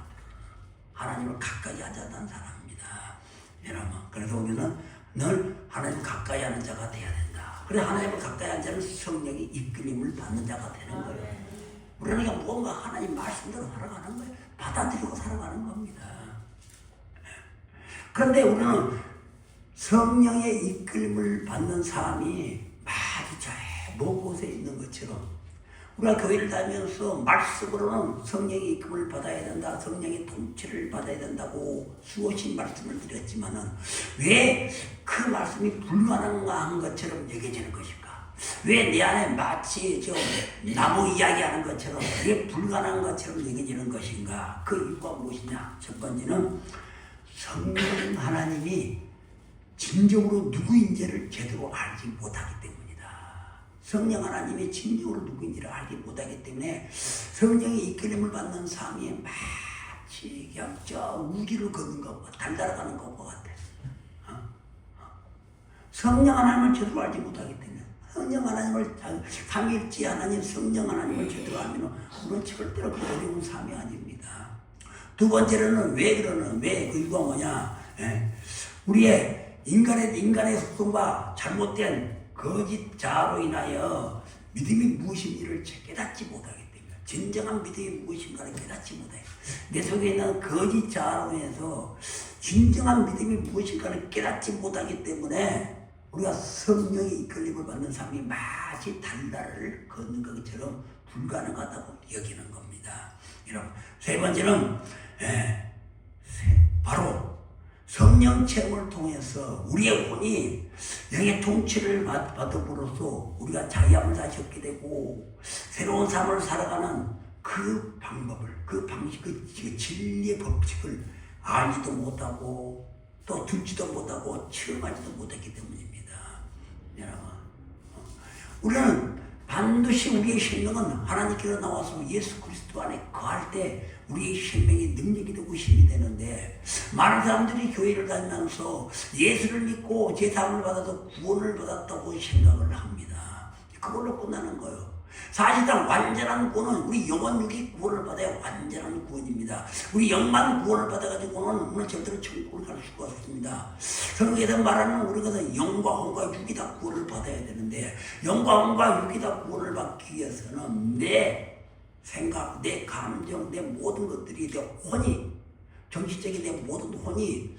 하나님을 가까이 하자는 사람입니다. 여러분, 그래서 우리는 늘 하나님 가까이 하는 자가 되어야 된다. 그래 하나님을 가까이 하는 자는 성령이 이끌림을 받는 자가 되는 거예요. 우리는 그냥 무언가 하나님 말씀대로 살아가는 거예요. 받아들이고 살아가는 겁니다. 그런데 우리는 성령의 이끌림을 받는 사람이 많이 먼 곳에 있는 것처럼 우리가 교회를 다니면서 말씀으로는 성령의 이끌림을 받아야 된다. 성령의 통치를 받아야 된다고 수없이 말씀을 드렸지만은 왜 그 말씀이 불가능한 것처럼 여겨지는 것일까? 왜 내 안에 마치 저 나무 이야기하는 것처럼 왜 불가능한 것처럼 여겨지는 것인가? 그 이유가 무엇이냐? 첫 번째는 성령 하나님이 진정으로 누구인지를 제대로 알지 못하기 때문이다. 성령 하나님이 진정으로 누구인지를 알지 못하기 때문에 성령의 이끌림을 받는 사람이 마치 그냥 저 우기를 걷는 것과 달달아가는 것과 같아. 성령 하나님을 제대로 알지 못하기 때문에 성령 하나님을 삼일째 하나님 성령 하나님을 제대로 알면 우리는 절대로 그 어려운 삶이 아닙니다. 두 번째로는 왜 그러는 왜 그 이유가 뭐냐? 우리의 인간의 속성과 잘못된 거짓 자아로 인하여 믿음이 무엇인지를 깨닫지 못하기 때문에 진정한 믿음이 무엇인가를 깨닫지 못해요. 내 속에 있는 거짓 자아로 인해서 진정한 믿음이 무엇인가를 깨닫지 못하기 때문에 우리가 성령의 이끌림을 받는 사람이 마치 달달을 걷는 것처럼 불가능하다고 여기는 겁니다. 여러분, 세 번째는 바로 성령 체험을 통해서 우리의 혼이 영의 통치를 받음으로써 우리가 자유함을 다시 얻게 되고 새로운 삶을 살아가는 그 방법을, 그 방식, 그 진리의 법칙을 알지도 못하고 또 듣지도 못하고 체험하지도 못했기 때문입니다. 여러분, 우리는 반드시 우리의 생명은 하나님께로 나와서 예수 그리스도 안에 거할 때 우리의 생명이 능력이 되고 힘이 되는데, 많은 사람들이 교회를 다니면서 예수를 믿고 제사함을 받아서 구원을 받았다고 생각을 합니다. 그걸로 끝나는 거예요. 사실상 완전한 구원은 우리 영혼 육이 구원을 받아야 완전한 구원입니다. 우리 영만 구원을 받아가지고는 우리는 절대로 천국을 갈 수가 없습니다. 성경에서 말하는 우리가 영과 혼과 육이 다 구원을 받아야 되는데, 영과 혼과 육이 다 구원을 받기 위해서는 내 생각, 내 감정, 내 모든 것들이, 내 혼이, 정신적인 내 모든 혼이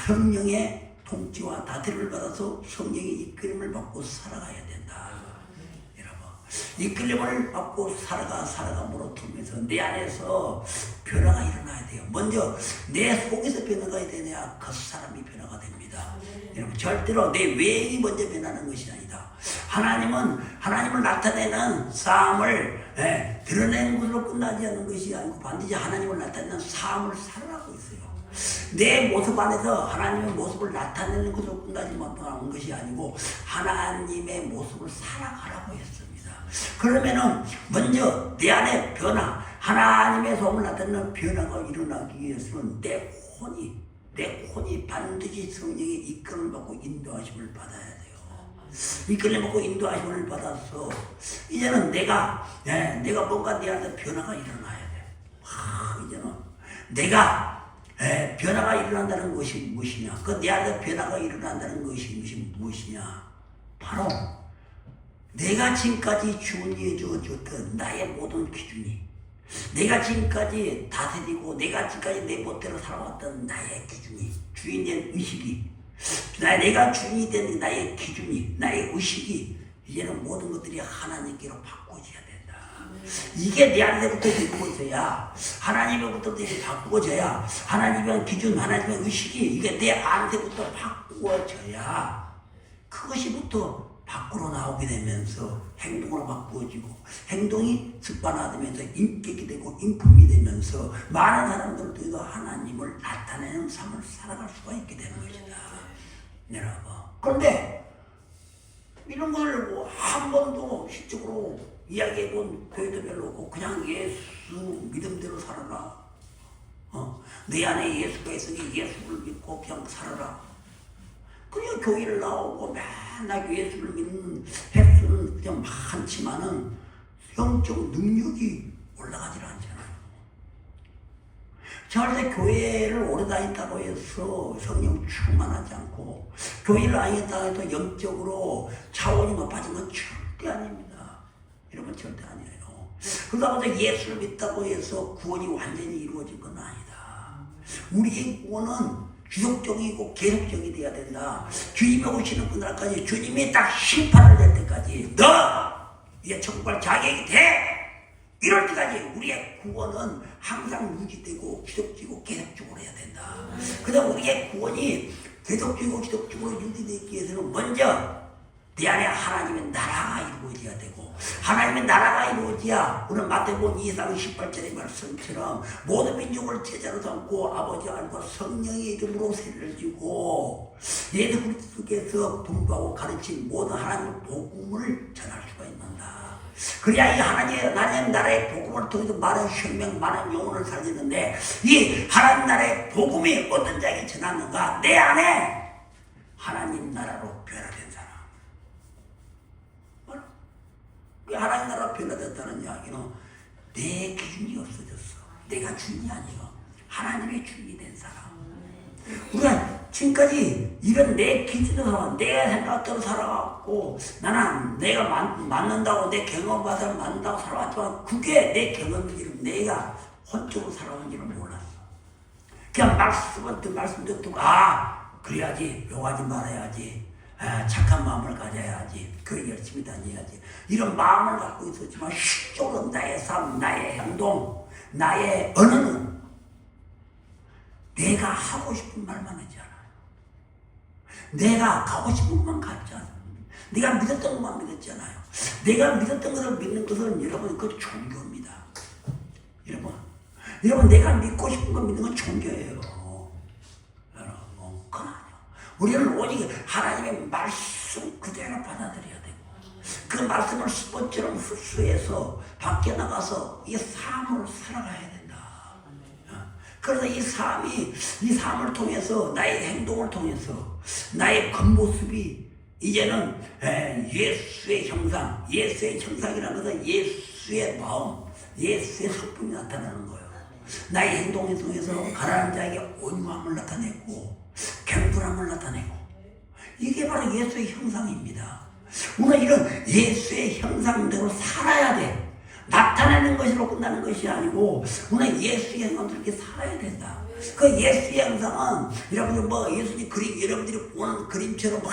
성령의 통치와 다스림을 받아서 성령의 이끌림을 받고 살아가야 된다. 이끌림을 받고 살아감으로 통해서 내 안에서 변화가 일어나야 돼요. 먼저 내 속에서 변화가 되어야 그 사람이 변화가 됩니다. 여러분, 절대로 내 외형이 먼저 변하는 것이 아니다. 하나님을 나타내는 삶을 드러내는 것으로 끝나지 않는 것이 아니고 반드시 하나님을 나타내는 삶을 살아가고 있어요. 내 모습 안에서 하나님의 모습을 나타내는 것으로 끝나지 못하는 것이 아니고 하나님의 모습을 살아가라고 했습니다. 그러면은 먼저 내 안에 변화, 하나님의 소음을 나타내는 변화가 일어나기 위해서는 내 혼이 반드시 성령의 이끌림을 받고 인도하심을 받아야 돼요. 이끌림을 받고 인도하심을 받아서 이제는 내가 뭔가 내 안에 변화가 일어나야 돼. 이제는 내가 변화가 일어난다는 것이 무엇이냐? 그 내 안에 변화가 일어난다는 것이 무엇이냐? 바로 내가 지금까지 주님이 주어줬던 나의 모든 기준이, 내가 지금까지 다스리고 내가 지금까지 내 멋대로 살아왔던 나의 기준이, 주인된 의식이, 내가 주인이 된 나의 기준이, 나의 의식이 이제는 모든 것들이 하나님께로 바꿔져야 된다. 이게 내 안에부터 바꿔져야, 하나님으로부터 바꿔져야, 하나님의 기준, 하나님의 의식이 이게 내 안에부터 바꿔져야 그것이부터 밖으로 나오게 되면서 행동으로 바꾸어지고, 행동이 습관화되면서 인격이 되고 인품이 되면서 많은 사람들을 통해서 하나님을 나타내는 삶을 살아갈 수가 있게 되는 것이다. 여러분, 그런데 이런 걸 한 번도 실적으로 이야기해본 교회도 별로 없고 그냥 예수 믿음대로 살아라. 내 안에 예수가 있으니 예수를 믿고 그냥 살아라. 그냥 교회를 나오고 맨날 예수를 믿는 횟수는 그냥 많지만은 영적 능력이 올라가질 않잖아요. 절대 교회를 오래 다닌다고 해서 성령 충만하지 않고, 교회를 다녔다고 해서 영적으로 차원이 높아진 건 절대 아닙니다. 여러분, 절대 아니에요. 그러다가 예수를 믿다고 해서 구원이 완전히 이루어진 건 아니다. 우리의 구원은 지속적이고 계속적이 돼야 된다. 주님이 오시는 그날까지, 주님이 딱 심판을 낼 때까지, 너 이제 천국 갈 자격이 돼! 이럴 때까지 우리의 구원은 항상 유지되고 지속적이고 계속적으로 해야 된다. 그다음 우리의 구원이 계속적이고 지속적으로 유지되기 위해서는 먼저 내 안에 하나님의 나라가 이루어져야 되고, 하나님의 나라가 이루어져야 우리는 마태복음 2장 18절의 말씀처럼 모든 민족을 제자로 삼고 아버지와 하나님과 성령의 이름으로 세례를 지고 예수 그리스도께서 분부하고 가르친 모든 하나님의 복음을 전할 수가 있는다. 그래야 이 하나님 나라의 복음을 통해서 많은 생명, 많은 영혼을 살리는데, 이 하나님 나라의 복음이 어떤 자에게 전하는가? 내 안에 하나님 나라로 변화된 사람. 하나님 나라 변화됐다는 이야기는 내 기준이 없어졌어. 내가 주인이 아니고 하나님의 주인이 된 사람. 우리가 지금까지 이런 내 기준으로 내 생각대로 살아왔고, 나는 내가 맞는다고 내 경험받아 맞는다고 살아왔지만 그게 내 경험인지를 내가 혼적으로 살아온지는 몰랐어. 그냥 말씀 듣고 그래야지, 욕하지 말아야지, 착한 마음을 가져야지. 그래 열심히 다녀야지. 이런 마음을 갖고 있었지만 실적으로 나의 삶, 나의 행동, 나의 언어는 내가 하고 싶은 말만 하지 않아요. 내가 가고 싶은 것만 갔지 않아요. 내가 믿었던 것만 믿었잖아요. 내가 믿었던 것을 믿는 것은 여러분 그 종교입니다. 여러분 내가 믿고 싶은 거 믿는 건 종교예요. 여러분 그건 아니에요. 우리는 오직 하나님의 말씀 그대로 받아들여야 되고 그 말씀을 습관처럼 흡수해서 밖에 나가서 이 삶을 살아가야 된다. 그래서 이 삶을 통해서 나의 행동을 통해서 나의 겉모습이 이제는 예수의 형상, 예수의 형상이라는 것은 예수의 마음, 예수의 성품이 나타나는 거예요. 나의 행동을 통해서 가난한 자에게 온유함을 나타내고 경건함을 나타내고 이게 바로 예수의 형상입니다. 우리가 이런 예수의 형상대로 살아야 돼. 나타내는 것으로 끝나는 것이 아니고 우리는 예수의 형상대로 이렇게 살아야 된다. 그 예수의 형상은 여러분들 예수님 그림 여러분들이 보는 그림처럼 막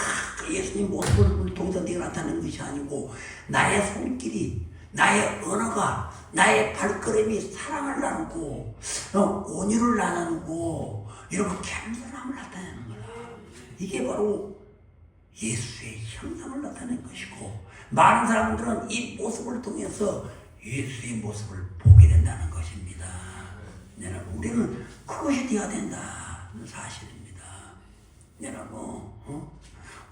예수님 모습을 통해서 내가 나타내는 것이 아니고 나의 손길이 나의 언어가 나의 발걸음이 사랑을 나누고 온유를 나누고 이런 겸손함을 나타내는 거다. 이게 바로 예수의 형상을 나타내는 것이고 많은 사람들은 이 모습을 통해서 예수의 모습을 보게 된다는 것입니다. 우리는 그것이 되어야 된다는 사실입니다. 여러분,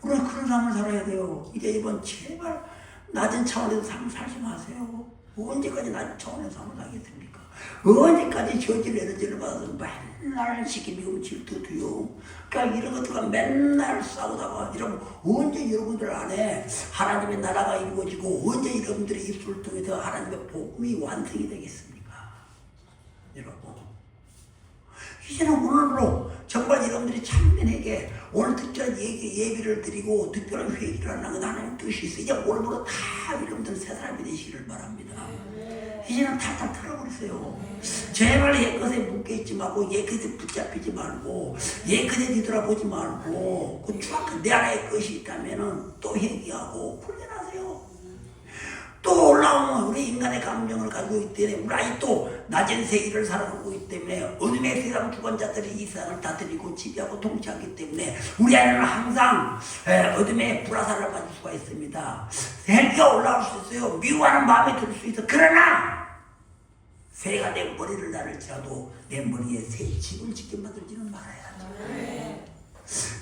우리는 그런 삶을 살아야 돼요. 이번 제발 낮은 차원에서 삶을 살지 마세요. 언제까지 낮은 차원에서 삶을 살겠습니까? 언제까지 저질 에너지를 받아서 맨날 시키미고 질투 두려움 그러니까 이런 것들과 맨날 싸우다가 여러분 언제 여러분들 안에 하나님의 나라가 이루어지고 언제 여러분들의 입술을 통해서 하나님의 복음이 완성이 되겠습니까? 여러분 이제는 오늘로 정말 여러분들이 참면에게 오늘 특별한 예비를 드리고 특별한 회의를 하는 건 하나님의 뜻이 있어요. 이제 오늘부로 다 여러분들 새 사람이 되시기를 바랍니다. 이제는 탈탈 털어버리세요. 제발 옛것에 묶여있지 말고 옛것에 붙잡히지 말고 옛것에 뒤돌아보지 말고 그 추악한 내 안에 것이 있다면 또 회개하고 훈련하세요. 또 올라오면 우리 인간의 감정을 가지고 있기 때문에 우리 아직도 낮은 세계를 살아가고 있기 때문에 어둠의 세상 주권자들이 이 세상을 다스리고 지배하고 통치하기 때문에 우리 안에는 항상 어둠의 불화살을 받을 수가 있습니다. 헬기가 올라올 수 있어요. 미워하는 마음이 들 수 있어. 그러나 새가 내 머리를 나를지라도 내 머리에 새 집을 짓게 만들지는 말아야지.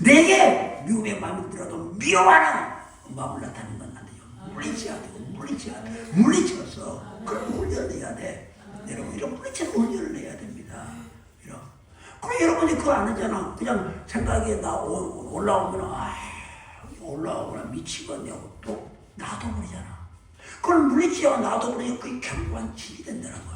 내게 미움의 마음이 들어도 미워하는 마음을 나타내는 건 안 되죠. 물리쳐야 되고 물리쳐서 그런 훈련을 해야 돼. 여러분 이런 물리쳐서 훈련을 해야 됩니다. 그럼 여러분이 그거 안 하잖아. 그냥 생각에 올라오면 올라오거나 미치겠냐고 또 놔둬버리잖아. 그걸 물리치고 놔둬버리니까 그게 경관진이 된다는 거야.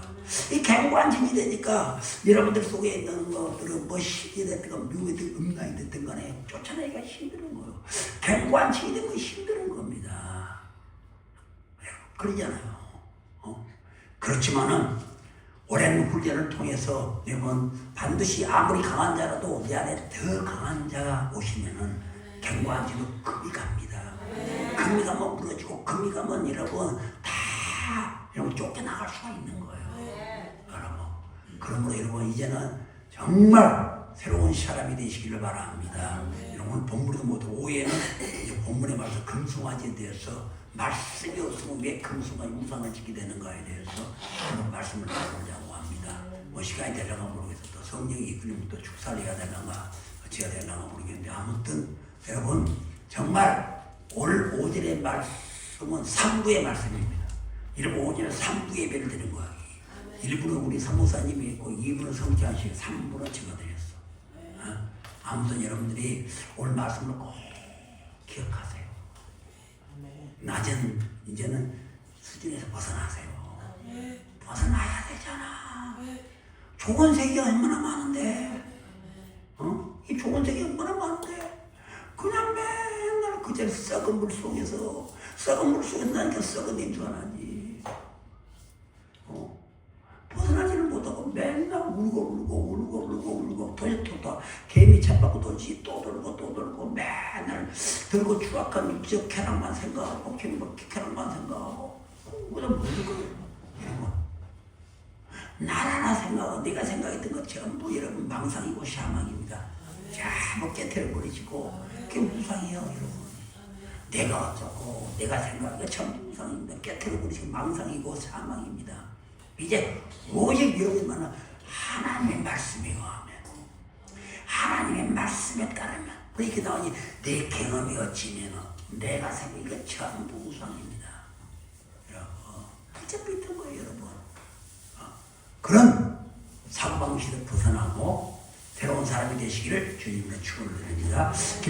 이 경관진이 되니까 여러분들 속에 있는 것들은 힘이 됐든 미움이든 음란이 됐든 간에 쫓아내기가 힘든 거예요. 경관진이 되면 힘든 겁니다. 그러잖아요. 그렇지만은 오랜 훈련을 통해서 여러분 반드시 아무리 강한 자라도 내 안에 더 강한 자가 오시면은 경관지로 금이 갑니다. 금이 가면 무너지고 금이 가면 여러분 다 여러분 쫓겨나갈 수가 있는 거예요. 여러분 그러므로 여러분 이제는 정말 새로운 사람이 되시기를 바랍니다. 여러분 본문도 모두 오해는 본문에 말해서 금송아지에 대해서 말씀이 없으면 왜 금송아지 우상을 짓게 되는가에 대해서 그런 말씀을 나누려고 합니다. 시간이 되려나 모르겠어. 또 성령이 이끌리면 또 축사를 해야 되는가 어찌해야 되는가 모르겠는데 아무튼 여러분 정말 오늘 5절의 말씀은 3부의 말씀입니다. 이러면 5절은 3부 예배를 드린 거야. 1부는 우리 사무사님이 있고 2부는 성취하시고 3부는 제가 드렸어. 아무튼 여러분들이 오늘 말씀을 꼭 기억하세요. 낮은 이제는 수준에서 벗어나세요. 벗어나야 되잖아. 좋은 세계가 얼마나 많은데 이 좋은 세계가 얼마나 많은데 그냥 맨날 그 자리 썩은 물 속에서 나니까 썩은 냄새가 나지. 벗어나지를 못하고 맨날 울고 도대체 개미 차 받고 돌지 또 돌고 맨날 들고 추악한 육적 쾌락만 생각하고 쾌락만 생각하고 그냥 모든 거 이런 거 나라나 생각하고 네가 생각했던 것 전부 여러분 망상이고 샤망입니다. 전부 깨트려버리시고 그게 무상이에요 여러분. 내가 어쩌고 내가 생각한 것 전부 무상입니다. 깨트려버리시고 망상이고 사망입니다. 이제 오직 여러분만은 하나님의 말씀에 의하면 하나님의 말씀에 따르면 그렇게 나오니 내 경험이 어찌면은 내가 생각한 것 전부 무상입니다. 여러분 어차피 있던 거예요 여러분. 그런 사고방식을 벗어나고 새로운 사람이 되시기를 주님으로 축원을 드립니다.